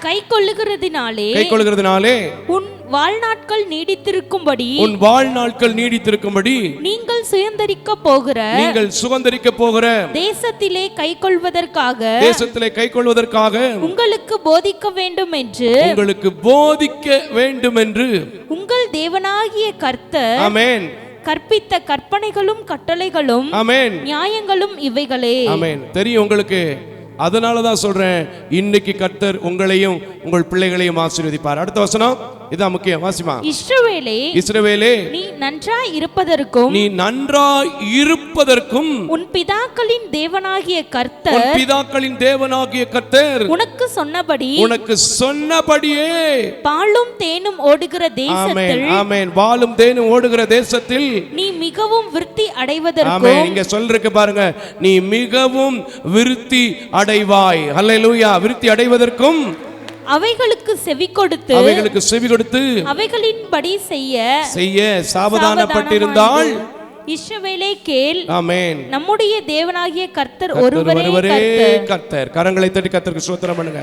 Speaker 4: கைக்கொள்ளுகிறதினாலே உன் வாழ்நாட்கள் நீடித்திருக்கும்படி
Speaker 2: நீங்கள் சுதந்தரிக்க போகிற
Speaker 4: தேசத்திலே கைக்கொள்வதற்காக
Speaker 2: உங்களுக்கு போதிக்க வேண்டும் என்று
Speaker 4: உங்கள் தேவனாகிய கர்த்தர், ஆமென், கற்பித்த கற்பனைகளும் கட்டளைகளும், ஆமென், நியாயங்களும் இவைகளே.
Speaker 2: ஆமென். தெரியும் உங்களுக்கு, அதனாலதான் சொல்றேன், இன்னைக்கு கர்த்தர் உங்களையும் உங்கள் பிள்ளைகளையும் ஆசீர்வதிப்பார். அடுத்த வசனம் இதான் முக்கியம். வாசிமா. இஸ்ரவேலே
Speaker 4: நீ நன்றாய் இருப்பதற்கும்
Speaker 2: உன் பிதாக்களின் தேவனாகிய கர்த்தர்
Speaker 4: உனக்கு
Speaker 2: சொன்னபடியே
Speaker 4: பாலும் தேனும் ஓடுகிற தேசத்தில்,
Speaker 2: ஆமென், பாலும் தேனும் ஓடுகிற தேசத்தில்
Speaker 4: நீ மிகவும் விருத்தி அடைவதற்கும்,
Speaker 2: ஆமென், இங்க சொல்லிருக்கு பாருங்க, நீ மிகவும் விருத்தி அடைவாய். அல்லேலூயா. விருத்தி அடைவதற்கும்
Speaker 4: அவைகளுக்கு செவி கொடுத்து
Speaker 2: அவைகளின்படி
Speaker 4: செய்ய
Speaker 2: சாவதானப்பட்டிருந்தால்
Speaker 4: இஸ்ரவேலே கேள்,
Speaker 2: ஆமென்.
Speaker 4: நம்முடைய தேவனாகிய கர்த்தர்
Speaker 2: ஒருவரே
Speaker 4: ஒருவரே கர்த்தர்.
Speaker 2: கர்த்தர். கரங்களை தட்டி கர்த்தருக்கு ஸ்தோத்திரம் பண்ணுங்க.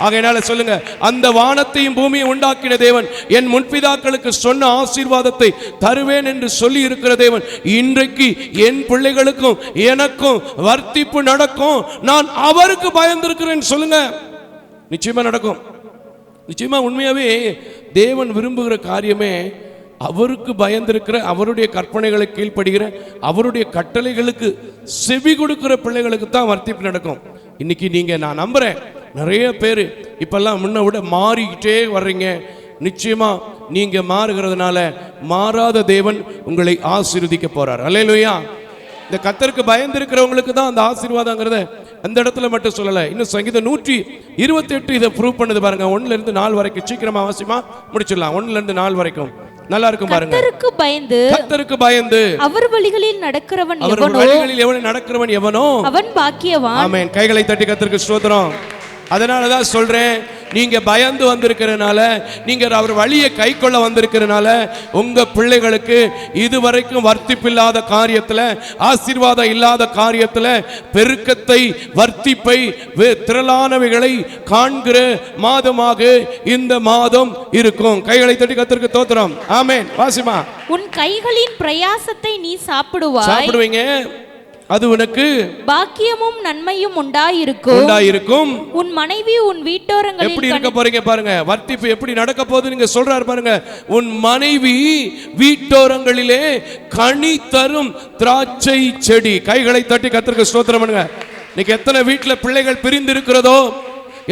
Speaker 2: ஆகையினால சொல்லுங்க, அந்த வானத்தையும் பூமியை உண்டாக்கின தேவன் என் முற்பிதாக்களுக்கு சொன்ன ஆசீர்வாதத்தை தருவேன் என்று சொல்லி இருக்கிற தேவன் இன்றைக்கு என் பிள்ளைகளுக்கும் எனக்கும் வர்த்திப்பு நடக்கும். நான் அவருக்கு பயந்திருக்கிறேன் சொல்லுங்க, நிச்சயமா நடக்கும். நிச்சயமா உண்மையாவே தேவன் விரும்புகிற காரியமே அவருக்கு பயந்திருக்கிற, அவருடைய கற்பனைகளை கீழ்ப்படுகிற, அவருடைய கட்டளைகளுக்கு செவி கொடுக்கிற பிள்ளைகளுக்கு தான் வர்த்திப்பு நடக்கும். இன்னைக்கு நீங்க, நான் நம்புறேன், நிறைய பேர் இப்பெல்லாம் முன்ன விட மாறிக்கிட்டே வர்றீங்க. நிச்சயமா நீங்க மாறுகிறதுனால மாறாத தேவன் உங்களை ஆசீர்வதிக்க போறார். அல்லேலூயா. இந்த கர்த்தருக்கு பயந்திருக்கிறவங்களுக்கு தான் அந்த ஆசீர்வாதங்கிறத அந்த இடத்துல மட்டும் சொல்லல. இன்னும் சங்கீதம் 128 இதை ப்ரூவ் பண்ணுது பாருங்க. 1ல இருந்து 4 வரைக்கும் சீக்கிரமா அவசியமா முடிச்சிடலாம். 1ல இருந்து 4 வரைக்கும் நல்லா இருக்கும் பாருங்க. கர்த்தருக்கு பயந்து
Speaker 4: அவர் வழிகளில் நடக்கிறவன்
Speaker 2: அவர்
Speaker 4: எவனோ,
Speaker 2: வழிகளில் எவனோ நடக்கிறவன் எவனோ
Speaker 4: அவன் பாக்கியவான்.
Speaker 2: ஆமென். கைகளை தட்டி கர்த்தருக்கு ஸ்தோத்திரம். அதனாலதான் சொல்றேன், நீங்க பயந்து வந்திருக்கிறனால, நீங்க அவர் வழியை கை கொள்ள வந்திருக்கிறனால உங்க பிள்ளைகளுக்கு இதுவரைக்கும் வர்த்திப்பில்லாத காரியத்துல, ஆசீர்வாதம் இல்லாத காரியத்துல பெருக்கத்தை, வர்த்திப்பை, திரளானவைகளை காண்கிற மாதமாக இந்த மாதம் இருக்கும். கைகளை தட்டி கர்த்தருக்கு ஸ்தோத்திரம். ஆமென். வாசிமா.
Speaker 4: உன் கைகளின் பிரயாசத்தை நீ சாப்பிடுவீங்க,
Speaker 2: அது உனக்கு
Speaker 4: பாக்கியமும் நன்மையும் உண்டாயிருக்கும். உன் மனைவி உன் வீட்டோரங்களில்
Speaker 2: எப்படி இருக்க போறீங்க பாருங்க. வர்த்திப்பு எப்படி நடக்க போகுது நீங்க சொல்றாரு பாருங்க. உன் மனைவி வீட்டோரங்களிலே கனி தரும் திராட்சை செடி. கைகளை தட்டி கர்த்தருக்கு ஸ்தோத்திரம் பண்ணுங்க. இன்னைக்கு எத்தனை வீட்டுல பிள்ளைகள் பிரிந்து இருக்கிறதோ,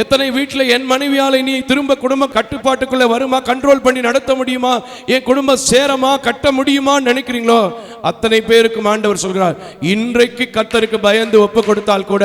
Speaker 2: எத்தனை வீட்டில் என் மனைவியால் நீ திரும்ப குடும்ப கட்டுப்பாட்டுக்குள்ள வருமா, கண்ட்ரோல் பண்ணி நடத்த முடியுமா, என் குடும்பம் சேரமா கட்ட முடியுமான்னு நினைக்கிறீங்களோ, அத்தனை பேருக்கும் ஆண்டவர் சொல்கிறார், இன்றைக்கு கர்த்தருக்கு பயந்து ஒப்பு கொடுத்தால் கூட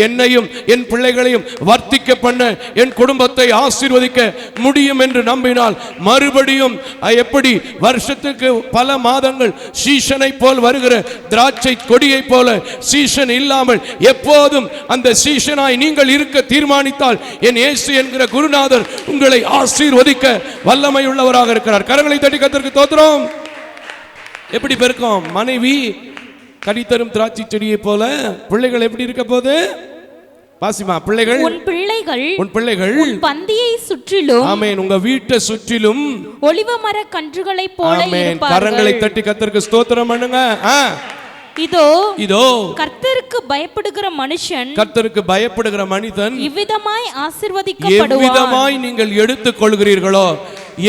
Speaker 2: என்னையும் என் பிள்ளைகளையும் வர்த்திக்க பண்ண, என் குடும்பத்தை ஆசீர்வதிக்க முடியும் என்று நம்பினால், மறுபடியும் எப்படி வருஷத்துக்கு பல மாதங்கள் சீசனை போல் வருகிற திராட்சை கொடியை போல சீசன் இல்லாமல் எப்போதும் அந்த சீசனாய் நீங்கள் இருக்க தீர்மானித்தால் என் இயேசு என்கிற குருநாதர் உங்களை ஆசீர்வதிக்க வல்லமை உள்ளவராக இருக்கிறார். கரங்களை தட்டி கர்த்தருக்கு ஸ்தோத்திரம். எப்படி பெருக்கும்? மனைவி கனிதரும் திராட்சை செடியை போல பிள்ளைகள் எப்படி இருக்க போது? பாசிமா, பிள்ளைகள் உன் பிள்ளைகள்
Speaker 4: உன் பந்தியை சுற்றிலும்,
Speaker 2: ஆமென், உங்க வீட்டை சுற்றிலும்
Speaker 4: ஒலிவ மர கன்றுகளை போல இருப்பார்கள்.
Speaker 2: கரங்களை தட்டி கர்த்தருக்கு ஸ்தோத்திரம் பண்ணுங்க.
Speaker 4: இதோ கர்த்தருக்கு பயப்படுகிற மனுஷன் இவ்விதமாய் ஆசீர்வதிக்கப்படுவான்.
Speaker 2: எவ்விதமாய் நீங்கள் எடுத்துக் கொள்கிறீர்களோ,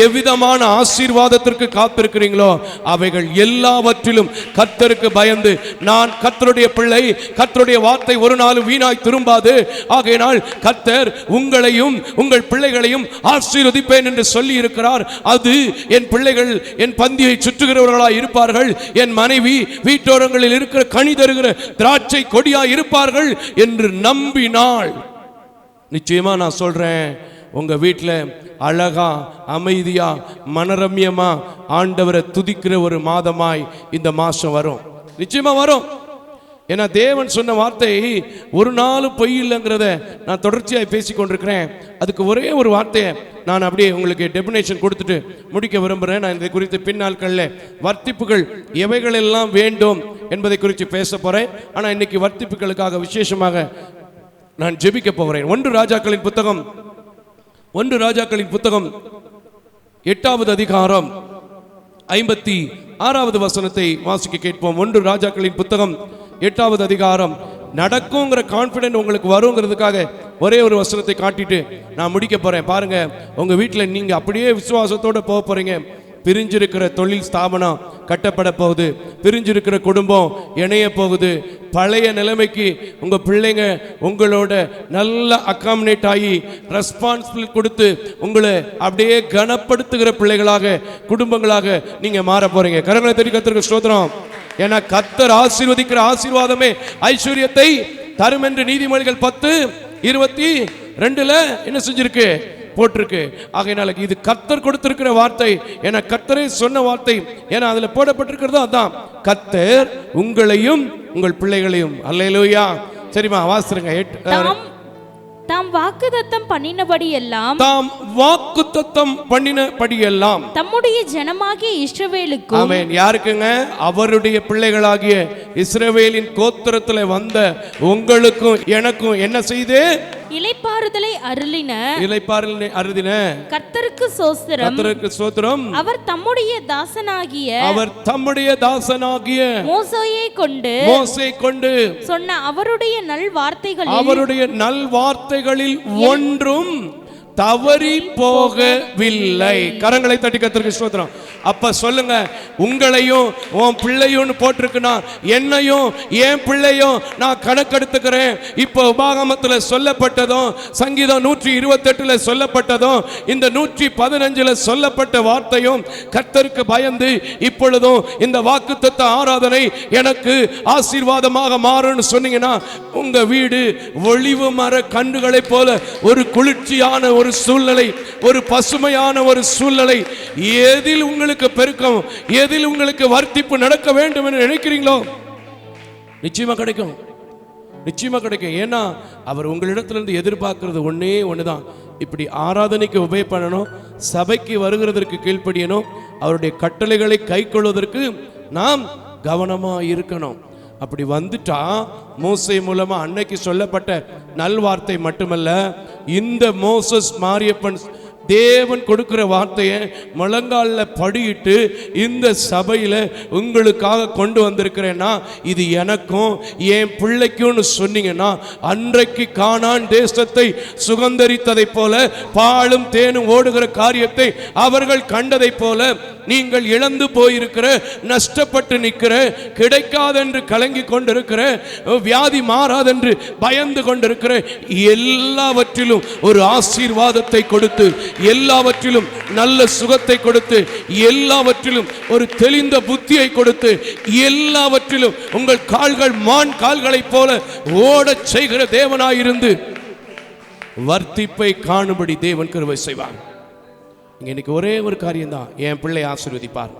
Speaker 2: எவ்விதமான ஆசீர்வாதத்திற்கு காத்திருக்கிறீங்களோ, அவைகள் எல்லாவற்றிலும் கர்த்தருக்கு பயந்து, நான் கர்த்தருடைய பிள்ளை, கர்த்தருடைய வார்த்தை ஒரு நாளும் வீணாய் திரும்பாது, ஆகையினால் கர்த்தர் உங்களையும் உங்கள் பிள்ளைகளையும் ஆசீர்வதிப்பேன் என்று சொல்லி இருக்கிறார். அது என் பிள்ளைகள் என் பந்தியை சுற்றுகிறவர்களாய் இருப்பார்கள், என் மனைவி வீட்டோரங்களில் இருக்கிற கனி தருகிற திராட்சை கொடியாய் இருப்பார்கள் என்று நம்பினால், நிச்சயமா நான் சொல்றேன், உங்க வீட்டில் அழகா, அமைதியா, மனரம்யமா ஆண்டவரை துதிக்கிற ஒரு மாதமாய் இந்த மாசம் வரும். நிச்சயமா வரும். ஏன்னா தேவன் சொன்ன வார்த்தை ஒரு நாள் பொய் இல்லைங்கிறத நான் தொடர்ச்சியாக பேசிக் கொண்டிருக்கிறேன். அதுக்கு ஒரே ஒரு வார்த்தையை நான் அப்படியே உங்களுக்கு டெபினேஷன் கொடுத்துட்டு முடிக்க விரும்புகிறேன். நான் இதை குறித்து பின்னாட்களில் வர்த்திப்புகள் எவைகளெல்லாம் வேண்டும் என்பதை குறித்து பேச போகிறேன். ஆனால் இன்னைக்கு வர்த்திப்புகளுக்காக விசேஷமாக நான் ஜெபிக்க போகிறேன். 1 ராஜாக்களின் புத்தகம் 8வது அதிகாரம் 56வது வசனத்தை வாசிக்க கேட்போம். 1 ராஜாக்களின் புத்தகம் 8வது அதிகாரம். நடக்குங்கிற கான்ஃபிடென்ட் உங்களுக்கு வருங்கிறதுக்காக ஒரே ஒரு வசனத்தை காட்டிட்டு நான் முடிக்க போறேன். பாருங்க, உங்க வீட்டில் நீங்க அப்படியே விசுவாசத்தோட போக போறீங்க. பிரிஞ்சிருக்கிற தொழில் ஸ்தாபனம் கட்டப்பட போகுது, பிரிஞ்சிருக்கிற குடும்பம் இணைய போகுது. பழைய நிலைமைக்கு உங்க பிள்ளைங்க உங்களோட நல்ல அக்காமடேட் ஆகி ரெஸ்பான்சிபிலிட்டி கொடுத்து உங்களை அப்படியே கனப்படுத்துகிற பிள்ளைகளாக, குடும்பங்களாக நீங்க மாற போறீங்க. கரங்களை தட்டி கர்த்தருக்கு ஸ்தோத்திரம். ஏன்னா கர்த்தர் ஆசீர்வதிக்கிற ஆசீர்வாதமே ஐஸ்வர்யத்தை தரும் என்று நீதிமொழிகள் 10:22 என்ன செஞ்சிருக்கு, போட்டிருக்கு. ஆகையினால இது கர்த்தர் கொடுத்திருக்கிற வார்த்தை, ஏன்னா கர்த்தரே சொன்ன வார்த்தை, ஏன்னா அதுல போடப்பட்டிருக்கிறதோ அதான், கர்த்தர் உங்களையும் உங்கள் பிள்ளைகளையும். அல்லேலூயா. சரிமா, வாசிருங்க.
Speaker 4: தாம் வாக்குத்தத்தம் பண்ணினபடியெல்லாம்
Speaker 3: தம்முடைய
Speaker 4: ஜனமாகிய இஸ்ரவேலுக்கும்,
Speaker 2: ஆமென், யாருக்குங்க? அவருடைய பிள்ளைகளாகிய இஸ்ரவேலின் கோத்திரத்துல வந்த உங்களுக்கும் எனக்கும் என்ன செய்து
Speaker 4: இளைப்பாறுதலை அருளின கர்த்தருக்கு ஸ்தோத்திரம். அவர் தம்முடைய தாசனாகிய மோசேயை கொண்டு சொன்ன அவருடைய
Speaker 2: நல்வார்த்தைகளில் ஒன்றும் தவறி போகவில்லை. கரங்களை தட்டி கர்த்தருக்கு ஸ்தோத்திரம். அப்ப சொல்லுங்க, உங்களையும் உன் பிள்ளையும் போட்டிருக்குன்னா என்னையும் என் பிள்ளையும் நான் கணக்கெடுத்துக்கிறேன். இப்போ உபாகமத்தில் சொல்லப்பட்டதும் சங்கீதம் 128 சொல்லப்பட்டதும் இந்த 115 சொல்லப்பட்ட வார்த்தையும் கர்த்தருக்கு பயந்து இப்பொழுதும் இந்த வாக்குத்தத்த ஆராதனை எனக்கு ஆசீர்வாதமாக மாறும்னு சொன்னீங்கன்னா உங்க வீடு ஒளிவு மர கன்றுகளை போல ஒரு குளிர்ச்சியான ஒரு சூழ்நிலை, ஒரு பசுமையான ஒரு சூழ்நிலை, எதில் உங்களுக்கு பெருக்கம், எதில் உங்களுக்கு வர்த்திப்பு நடக்க வேண்டும் என்று நினைக்கிறீங்களோ நிச்சயமா கிடைக்கும், நிச்சயமா கிடைக்கும். ஏன்னா அவர் உங்களிடத்திலிருந்து எதிர்பார்க்கிறது ஒன்னே ஒண்ணுதான். இப்படி ஆராதனைக்கு உபய பண்ணணும், சபைக்கு வருகிறதற்கு கீழ்ப்படியணும், அவருடைய கட்டளைகளை கை கொள்வதற்கு நாம் கவனமா இருக்கணும். அப்படி வந்துட்டா மோசே மூலமா அன்னைக்கு சொல்லப்பட்ட நல்வார்த்தை மட்டுமல்ல, இந்த மோசஸ் மாரியப்பன் தேவன் கொடுக்கிற வார்த்தையை முழங்கால படியிட்டு இந்த சபையில உங்களுக்காக கொண்டு வந்திருக்கிறேன்னா இது எனக்கும் என் பிள்ளைக்கும் சொன்னீங்கன்னா அன்றைக்கு கானான் தேசத்தை சுதந்தரித்ததை போல பாலும் தேனும் ஓடுகிற காரியத்தை அவர்கள் கண்டதை போல நீங்கள் இழந்து போயிருக்கிற, நஷ்டப்பட்டு நிற்கிற, கிடைக்காதென்று கலங்கி கொண்டிருக்கிற, வியாதி மாறாதென்று பயந்து கொண்டிருக்கிற எல்லாவற்றிலும் ஒரு ஆசீர்வாதத்தை கொடுத்து, எல்லாவற்றிலும் நல்ல சுகத்தை கொடுத்து, எல்லாவற்றிலும் ஒரு தெளிந்த புத்தியை கொடுத்து, எல்லாவற்றிலும் உங்கள் கால்கள் மான் கால்களைப் போல ஓடச் செய்கிற தேவனாயிருந்து வர்த்திப்பை காணும்படி தேவன் கிருபை செய்வார். இன்னைக்கு ஒரே ஒரு காரியம் தான், என் பிள்ளை ஆசீர்வதிப்பார்.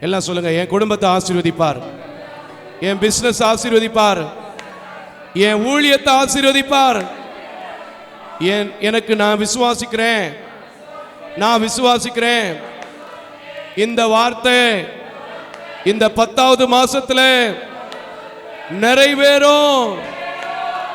Speaker 2: எல்லாம் சொல்லுங்க, என் குடும்பத்தை ஆசீர்வதிப்பார், என் பிசினஸ் ஆசீர்வதிப்பார், என் ஊழியத்தை ஆசீர்வதிப்பார். எனக்கு நான் விசுவாசிக்கிறேன் இந்த வார்த்தை இந்த 10வது மாசத்துல நிறைவேறும்.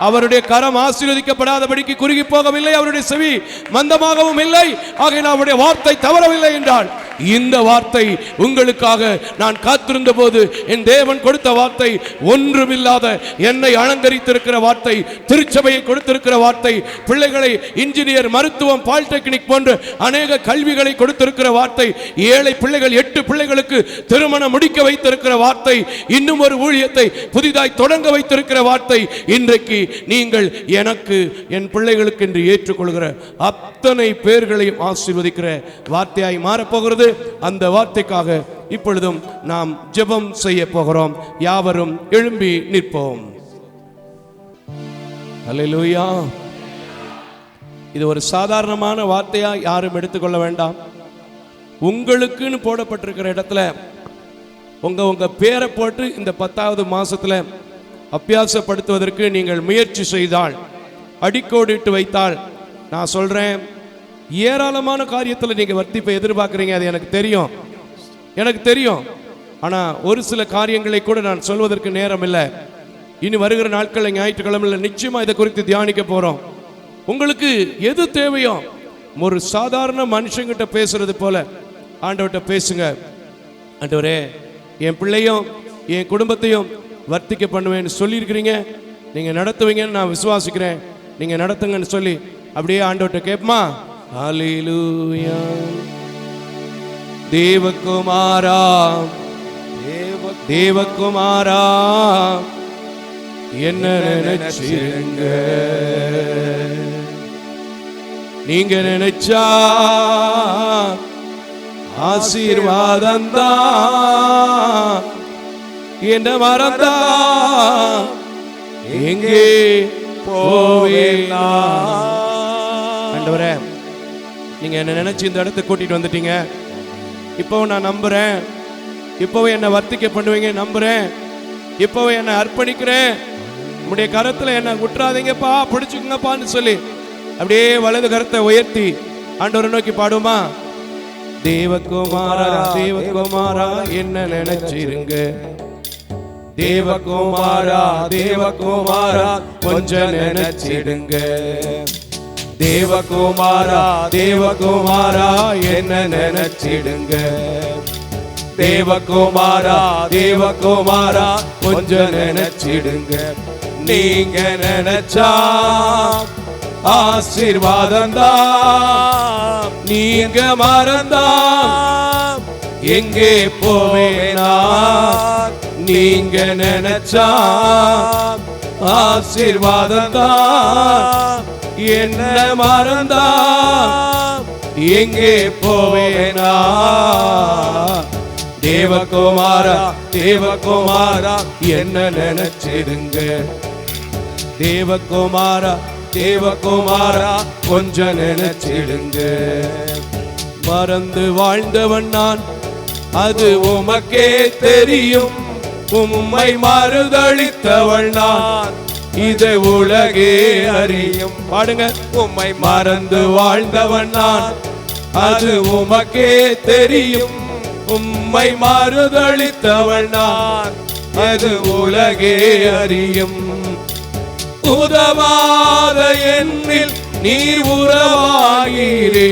Speaker 2: அவருடைய கரம் ஆசீர்வதிக்கப்படாதபடிக்கு குறுகி போகவில்லை, அவருடைய செவி மந்தமாகவும் இல்லை, ஆகையால் அவருடைய வார்த்தை தவறவில்லை என்றால் இந்த வார்த்தை உங்களுக்காக நான் காத்திருந்த போது என் தேவன் கொடுத்த வார்த்தை, ஒன்றுமில்லாத என்னை அலங்கரித்திருக்கிற வார்த்தை, திருச்சபையை கொடுத்திருக்கிற வார்த்தை, பிள்ளைகளை இன்ஜினியர், மருத்துவம், பாலிடெக்னிக் போன்ற அநேக கல்விகளை கொடுத்திருக்கிற வார்த்தை, ஏழை பிள்ளைகள் 8 பிள்ளைகளுக்கு திருமணம் முடிக்க வைத்திருக்கிற வார்த்தை, இன்னும் ஒரு ஊழியத்தை புதிதாய் தொடங்க வைத்திருக்கிற வார்த்தை, இன்றைக்கு நீங்கள் எனக்கு என் பிள்ளைகளுக்கு என்று ஏற்றுக்கொள்கிற அத்தனை பேர்களையும் ஆசீர்வதிக்கிற வார்த்தையாய் மாறப்போகிறது. அந்த வார்த்தைக்காக இப்பொழுதும் நாம் ஜெபம் செய்ய போகிறோம். யாவரும் எழும்பி நிற்போம். அல்லேலூயா. இது ஒரு சாதாரணமான வார்த்தையா யாரும் எடுத்துக்கொள்ள வேண்டாம். உங்களுக்குன்னு போடப்பட்டிருக்கிற இடத்துல உங்க பேரை போட்டு இந்த 10வது மாசத்துல அபியாசப்படுத்துவதற்கு நீங்கள் முயற்சி செய்தால், அடிக்கோடிட்டு வைத்தால், நான் சொல்றேன், ஏராளமான காரியத்தில் நீங்க வர்த்திப்பை எதிர்பார்க்குறீங்க. அது எனக்கு தெரியும். ஆனா ஒரு சில காரியங்களை கூட நான் சொல்வதற்கு நேரம் இல்லை. இனி வருகிற நாட்களில் ஞாயிற்றுக்கிழமையில் நிச்சயமா இதை குறித்து தியானிக்க போறோம். உங்களுக்கு எது தேவையோ ஒரு சாதாரண மனுஷங்கிட்ட பேசுறது போல ஆண்டவர்கிட்ட பேசுங்க. ஆண்டவரே, என் பிள்ளையும் என் குடும்பத்தையும் வர்த்திக்க பண்ணுவேன்னு சொல்லியிருக்கிறீங்க, நீங்க நடத்துவீங்கன்னு நான் விசுவாசிக்கிறேன், நீங்க நடத்துங்கன்னு சொல்லி அப்படியே ஆண்டவர்கிட்ட கேட்போமா? ஹல்லேலூயா. தேவகுமாரா என்ன நினைச்சிருங்க, நீங்க நினைச்சா ஆசீர்வாதம் தான், என்ன மறந்தா எங்கே போவேலாம். ஆண்டவரே, நீங்க என்ன நினைச்சு இந்த இடத்தை கூட்டிட்டு வந்துட்டீங்க. இப்போவும் நான் நம்புறேன், இப்போவும் என்னை வர்த்திக்க பண்ணுவீங்க நம்புறேன், இப்போவும் என்னை அர்ப்பணிக்கிறேன். உம்முடைய கரத்துல என்ன விட்டுறாதீங்கப்பா, பிடிச்சுக்கங்கப்பான்னு சொல்லி அப்படியே வலது கரத்தை உயர்த்தி ஆண்டவரை நோக்கி பாடுமா? தேவகுமாரா தேவகுமாரா என்ன நினைச்சிருங்க, தேவகுமாரா தேவகுமாரா கொஞ்சம் நினைச்சிடுங்க, தேவகுமாரா தேவகுமாரா என்ன நினைச்சிடுங்க, தேவகுமாரா தேவகுமாரா கொஞ்சம் நினைச்சிடுங்க. நீங்க நினைச்சா ஆசீர்வாதம் தான், நீங்க மறந்தா எங்கே போவேனா, நீங்க நினைச்சா ஆசீர்வாதம் தான், என்ன மறந்தா எங்கே போவேனா. தேவகுமாரா தேவகுமாரா என்ன நினைச்சிடுங்க, தேவகுமாரா தேவகுமாரா கொஞ்சம் நினைச்சிடுங்க. மறந்து வாழ்ந்தவன் நான், அது உமக்கே தெரியும், உம்மை மறுதளித்தவள் நான், இதை உலகே அறியும். பாடுங்க. உம்மை மறந்து வாழ்ந்தவன் நான், அது உமக்கே தெரியும், உம்மை மறுதளித்தவள் நான், அது உலகே அறியும். உதவாத என்னில் நீர் உறவாகிறே,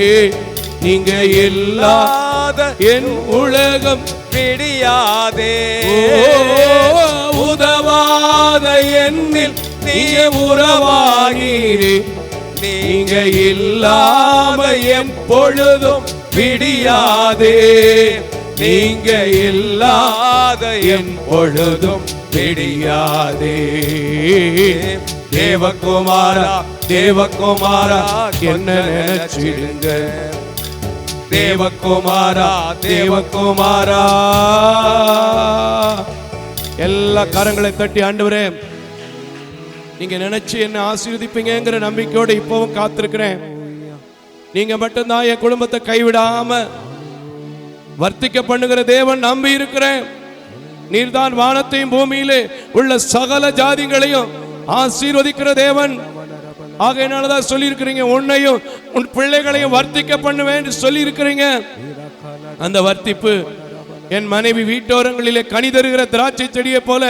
Speaker 2: நீங்க இல்லாத என் உலகம் பிடியாதே. உதவாத என்னில் நீங்க உறவாகிறே, நீங்க இல்லாம என் பொழுதும் பிடியாதே, நீங்க இல்லாத என் பொழுதும் பிடியாதே. தேவகுமாரா தேவகுமாரா என்ன நினைச்சிடுங்க, தேவகுமாரா தேவகுமாரா. எல்லா கரங்களை தட்டி ஆண்டவரே நீங்க நினைச்சு என்ன ஆசீர்வதிப்பீங்கிற நம்பிக்கையோட இப்பவும் காத்திருக்கிறேன். நீங்க மட்டும்தான் என் குடும்பத்தை கைவிடாம வர்த்திக்க பண்ணுகிற தேவன் நம்பி இருக்கிறேன். நீர்தான் வானத்தையும் பூமியிலே உள்ள சகல ஜாதிகளையும் ஆசீர்வதிக்கிற தேவன். ஆகையினாலதான் சொல்லி இருக்கிறீங்க, உன்னையும் உன் பிள்ளைகளையும் வர்த்திக்க பண்ணுவேன் சொல்லி இருக்கிறீங்க. அந்த வர்த்திப்பு என் மனைவி வீட்டோரங்களிலே கனி தருகிற திராட்சை செடியை போல,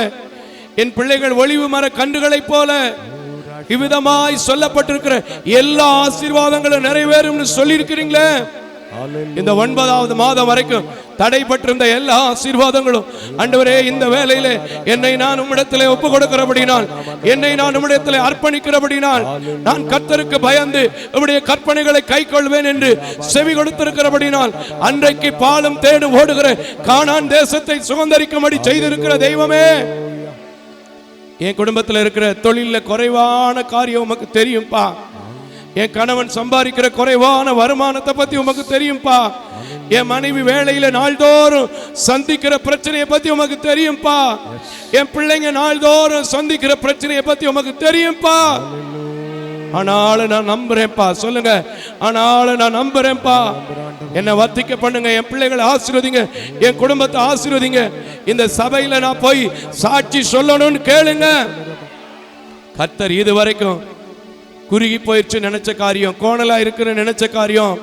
Speaker 2: என் பிள்ளைகள் ஒளிவு மர கன்றுகளைப் போல, இவ்விதமாய் சொல்லப்பட்டிருக்கிற எல்லா ஆசீர்வாதங்களும் நிறைவேறும் சொல்லி இருக்கிறீங்களே. இந்த 9வது மாதம் வரைக்கும் தடைபட்டிருந்த எல்லா ஆசீர்வாதங்களும் ஆண்டவரே இந்த வேளையிலே என்னை நான் உம்மிடத்திலே ஒப்பு கொடுக்கிறபடினால், என்னை நான் உம்மிடத்திலே அர்ப்பணிக்கிறபடினால், நான் கர்த்தருக்கு பயந்து உம்முடைய கற்பனைகளை கைக்கொள்வேன் என்று செவி கொடுத்திருக்கிறபடினால், அன்றைக்கு பாலும் தேடும் ஓடுகிற கானான் தேசத்தை சுதந்தரிக்கும்படி செய்திருக்கிற தெய்வமே, என் குடும்பத்தில் இருக்கிற தொழில குறைவான காரியம் உமக்கு தெரியும்பா. என் கணவன் சம்பாதிக்கிற குறைவான வருமானத்தை பத்தி உமக்கு தெரியும்பா. என் மனைவி வேலையில நாள்தோறும் சந்திக்கிற பிரச்சனையை பத்தி உமக்கு தெரியும்பா. என் பிள்ளைங்க நாள்தோறும் சந்திக்கிற பிரச்சனையை பத்தி உமக்கு தெரியும்பா. ஆனாலும் நான் நம்புறேன்ப்பா. சொல்லுங்க, ஆனாலும் நான் நம்புறேன்ப்பா. என்னை வர்த்திக்க பண்ணுங்க, என் பிள்ளைகளை ஆசீர்வதிங்க, என் குடும்பத்தை ஆசீர்வதிங்க. இந்த சபையில நான் போய் சாட்சி சொல்லணும்னு கேளுங்க. கர்த்தர் இதுவரைக்கும் குறுகி போயிடுச்சு நினைச்ச காரியம், கோணலா இருக்கிற நினைச்ச காரியம்,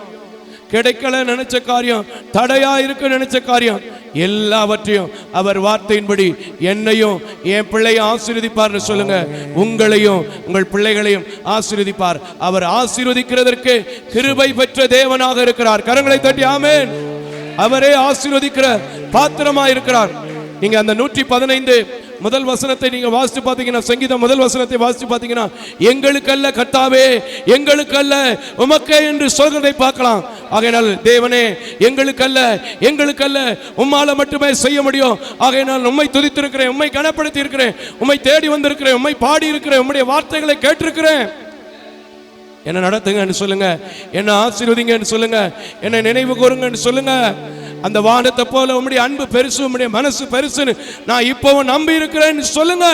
Speaker 2: கிடைக்கல நினைச்ச காரியம், தடையா இருக்க நினைச்ச காரியம் எல்லாவற்றையும் அவர் வார்த்தையின்படி என்னையும் என் பிள்ளையும் ஆசீர்வதிப்பார்னு சொல்லுங்க. உங்களையும் உங்கள் பிள்ளைகளையும் ஆசீர்வதிப்பார். அவர் ஆசீர்வதிக்கிறதற்கு கிருபை பெற்ற தேவனாக இருக்கிறார். கரங்களை தட்டி ஆமென். அவரே ஆசீர்வதிக்கிற பாத்திரமா இருக்கிறார். நீங்க அந்த 115 முதல் வசனத்தை நீங்க வாசித்து பார்த்தீங்கன்னா, சங்கீதம் முதல் வசனத்தை வாசித்து பார்த்தீங்கன்னா, எங்களுக்கல்ல கர்த்தாவே, எங்களுக்கல்ல உமக்கே என்று சொல்கிறதை பார்க்கலாம். ஆகையினால் தேவனே, எங்களுக்கல்ல எங்களுக்கல்ல உம்மால மட்டுமே செய்ய முடியும். ஆகையினால் உம்மை துதித்திருக்கிறேன், உம்மை கனப்படுத்தி இருக்கிறேன், உம்மை தேடி வந்திருக்கிறேன், உம்மை பாடி இருக்கிறேன், உம்முடைய வார்த்தைகளை கேட்டிருக்கிறேன். என்ன நடத்துங்கன்னு சொல்லுங்க, என்ன ஆசீர்வதிங்கன்னு சொல்லுங்க, என்னை நினைவு கூறுங்கன்னு சொல்லுங்க. அந்த வானத்தை போல உம்முடைய அன்பு பெருசு, உம்முடைய மனசு பெருசுன்னு நான் இப்பவும் நம்பி இருக்கிறேன்னு சொல்லுங்க.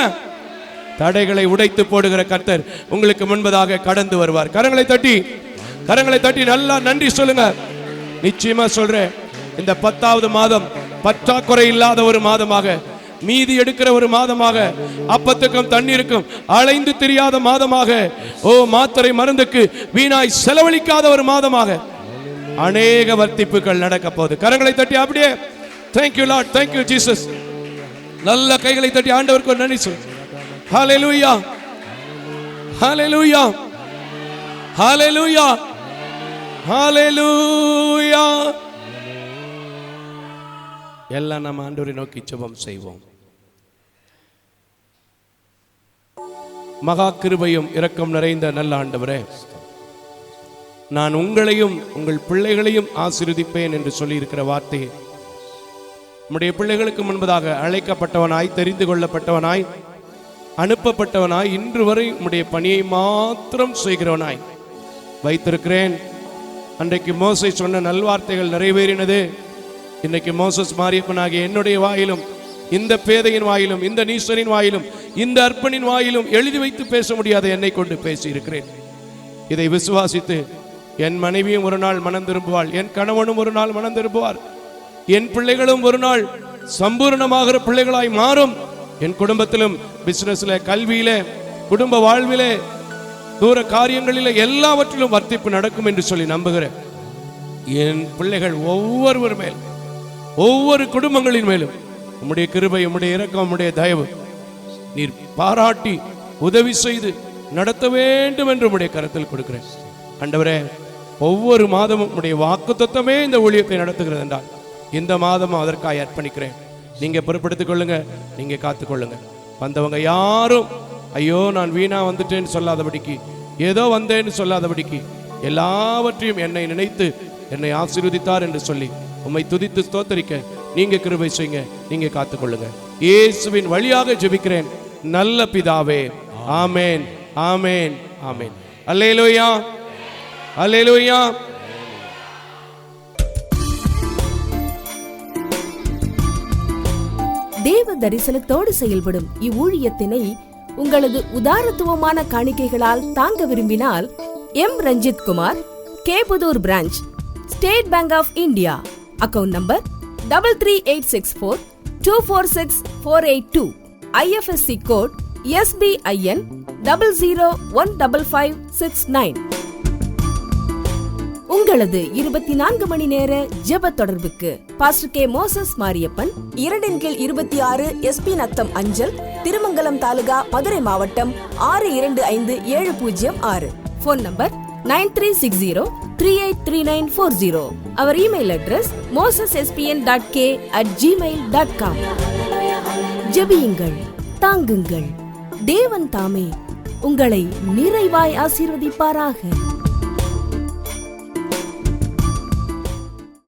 Speaker 2: தடைகளை உடைத்து போடுகிற கர்த்தர் உங்களுக்கு முன்பதாக கடந்து வருவார். கரங்களை தட்டி நல்லா நன்றி சொல்லுங்க. நிச்சயமா சொல்றேன், இந்த 10வது மாதம் பற்றாக்குறை இல்லாத ஒரு மாதமாக, மீதி எடுக்கிற ஒரு மாதமாக, அப்பத்துக்கும் தண்ணீருக்கும் அலைந்து தெரியாத மாதமாக, ஓ மாத்திரை மருந்துக்கு வீணாய் செலவழிக்காத ஒரு மாதமாக அநேக வர்த்திப்புகள் நடக்க போகுது. கரங்களை தட்டி அப்படியே thank you Lord, thank you Jesus. நல்ல கைகளை தட்டி ஆண்டவருக்கு ஒரு நன்றி சொல். ஹalleluya, ஹalleluya, ஹalleluya, ஹalleluya. எல்லாம் நம்ம ஆண்டவரை நோக்கி ஜெபம் செய்வோம். மகா கிருபையும் இரக்கம் நிறைந்த நல்ல ஆண்டவரே, நான் உங்களையும் உங்கள் பிள்ளைகளையும் ஆசீர்வதிப்பேன் என்று சொல்லியிருக்கிற வார்த்தையை நம்முடைய பிள்ளைகளுக்கு முன்பதாக அழைக்கப்பட்டவனாய், தெரிந்து கொள்ளப்பட்டவனாய், அனுப்பப்பட்டவனாய், இன்று வரை நம்முடைய பணியை மாத்திரம் செய்கிறவனாய் வைத்திருக்கிறேன். அன்றைக்கு மோசே சொன்ன நல்வார்த்தைகள் நிறைவேறினது. இன்னைக்கு மோசஸ் மாரியப்பனாகிய என்னுடைய வாயிலும், இந்த பேதையின் வாயிலும், இந்த நீசரின் வாயிலும், இந்த அர்ப்பனின் வாயிலும் எழுதி வைத்து பேச முடியாத என்னை கொண்டு பேசி இருக்கிறேன். இதை விசுவாசித்து என் மனைவியும் ஒரு நாள் மனம் திரும்புவாள், என் கணவனும் ஒரு நாள் மனம் திரும்புவார், என் பிள்ளைகளும் ஒரு நாள் சம்பூர்ணமாகிற பிள்ளைகளாய் மாறும். என் குடும்பத்திலும், பிசினஸ்ல, கல்வியில, குடும்ப வாழ்விலே, தூர காரியங்களிலே எல்லாவற்றிலும் வர்த்திப்பு நடக்கும் என்று சொல்லி நம்புகிறேன். என் பிள்ளைகள் ஒவ்வொருவர் மேலும், ஒவ்வொரு குடும்பங்களின் மேலும் உம்முடைய கிருபை, உம்முடைய இரக்கம், உம்முடைய தயவு நீர் பாராட்டி உதவி செய்து நடத்த வேண்டும் என்று உம்முடைய கரத்தில் கொடுக்கிறேன். ஆண்டவரே, ஒவ்வொரு மாதமும் உம்முடைய வாக்குத்தத்தமே இந்த ஊழியத்தை நடத்துகிறது என்றால் இந்த மாதமும் அதற்காக அர்ப்பணிக்கிறேன். நீங்க பொறுப்படுத்திக் கொள்ளுங்க, நீங்க காத்துக்கொள்ளுங்க. வந்தவங்க யாரும் ஐயோ நான் வீணா வந்துட்டேன்னு சொல்லாதபடிக்கு, ஏதோ வந்தேன்னு சொல்லாதபடிக்கு, எல்லாவற்றையும் என்னை நினைத்து என்னை ஆசீர்வதித்தார் என்று சொல்லி உம்மை துதித்து ஸ்தோத்தரிக்க நீங்க கிருபை செய்யுங்க, நீங்க காத்துக்கொள்ளுங்க. இயேசுவின் வழியாக ஜெபிக்கிறேன் நல்ல பிதாவே, ஆமென், ஆமென், ஆமென். அல்லேலூயா, அல்லேலூயா.
Speaker 1: தேவ தரிசனத்தோடு செயல்படும் இவ்வூழியத்தினை உங்களது உதாரத்துவமான காணிக்கைகளால் தாங்க விரும்பினால் M Ranjith Kumar, Kepudur branch, State Bank of India, account number 3386424648, IFSC code SBIN 00155569. உங்களது 24 மணி நேர ஜெப தொடர்புக்கு pastor K. Moses Mariyappan, 2/26 SP Natham அஞ்சல், திருமங்கலம் தாலுகா, மதுரை மாவட்டம் 625706. Phone number 9360383940. அவர் இமெயில் அட்ரஸ் mosespn.k@gmail.com. ஜெபியுங்கள், தாங்குங்கள். தேவன் தாமே உங்களை நிறைவாய் ஆசீர்வதிப்பாராக.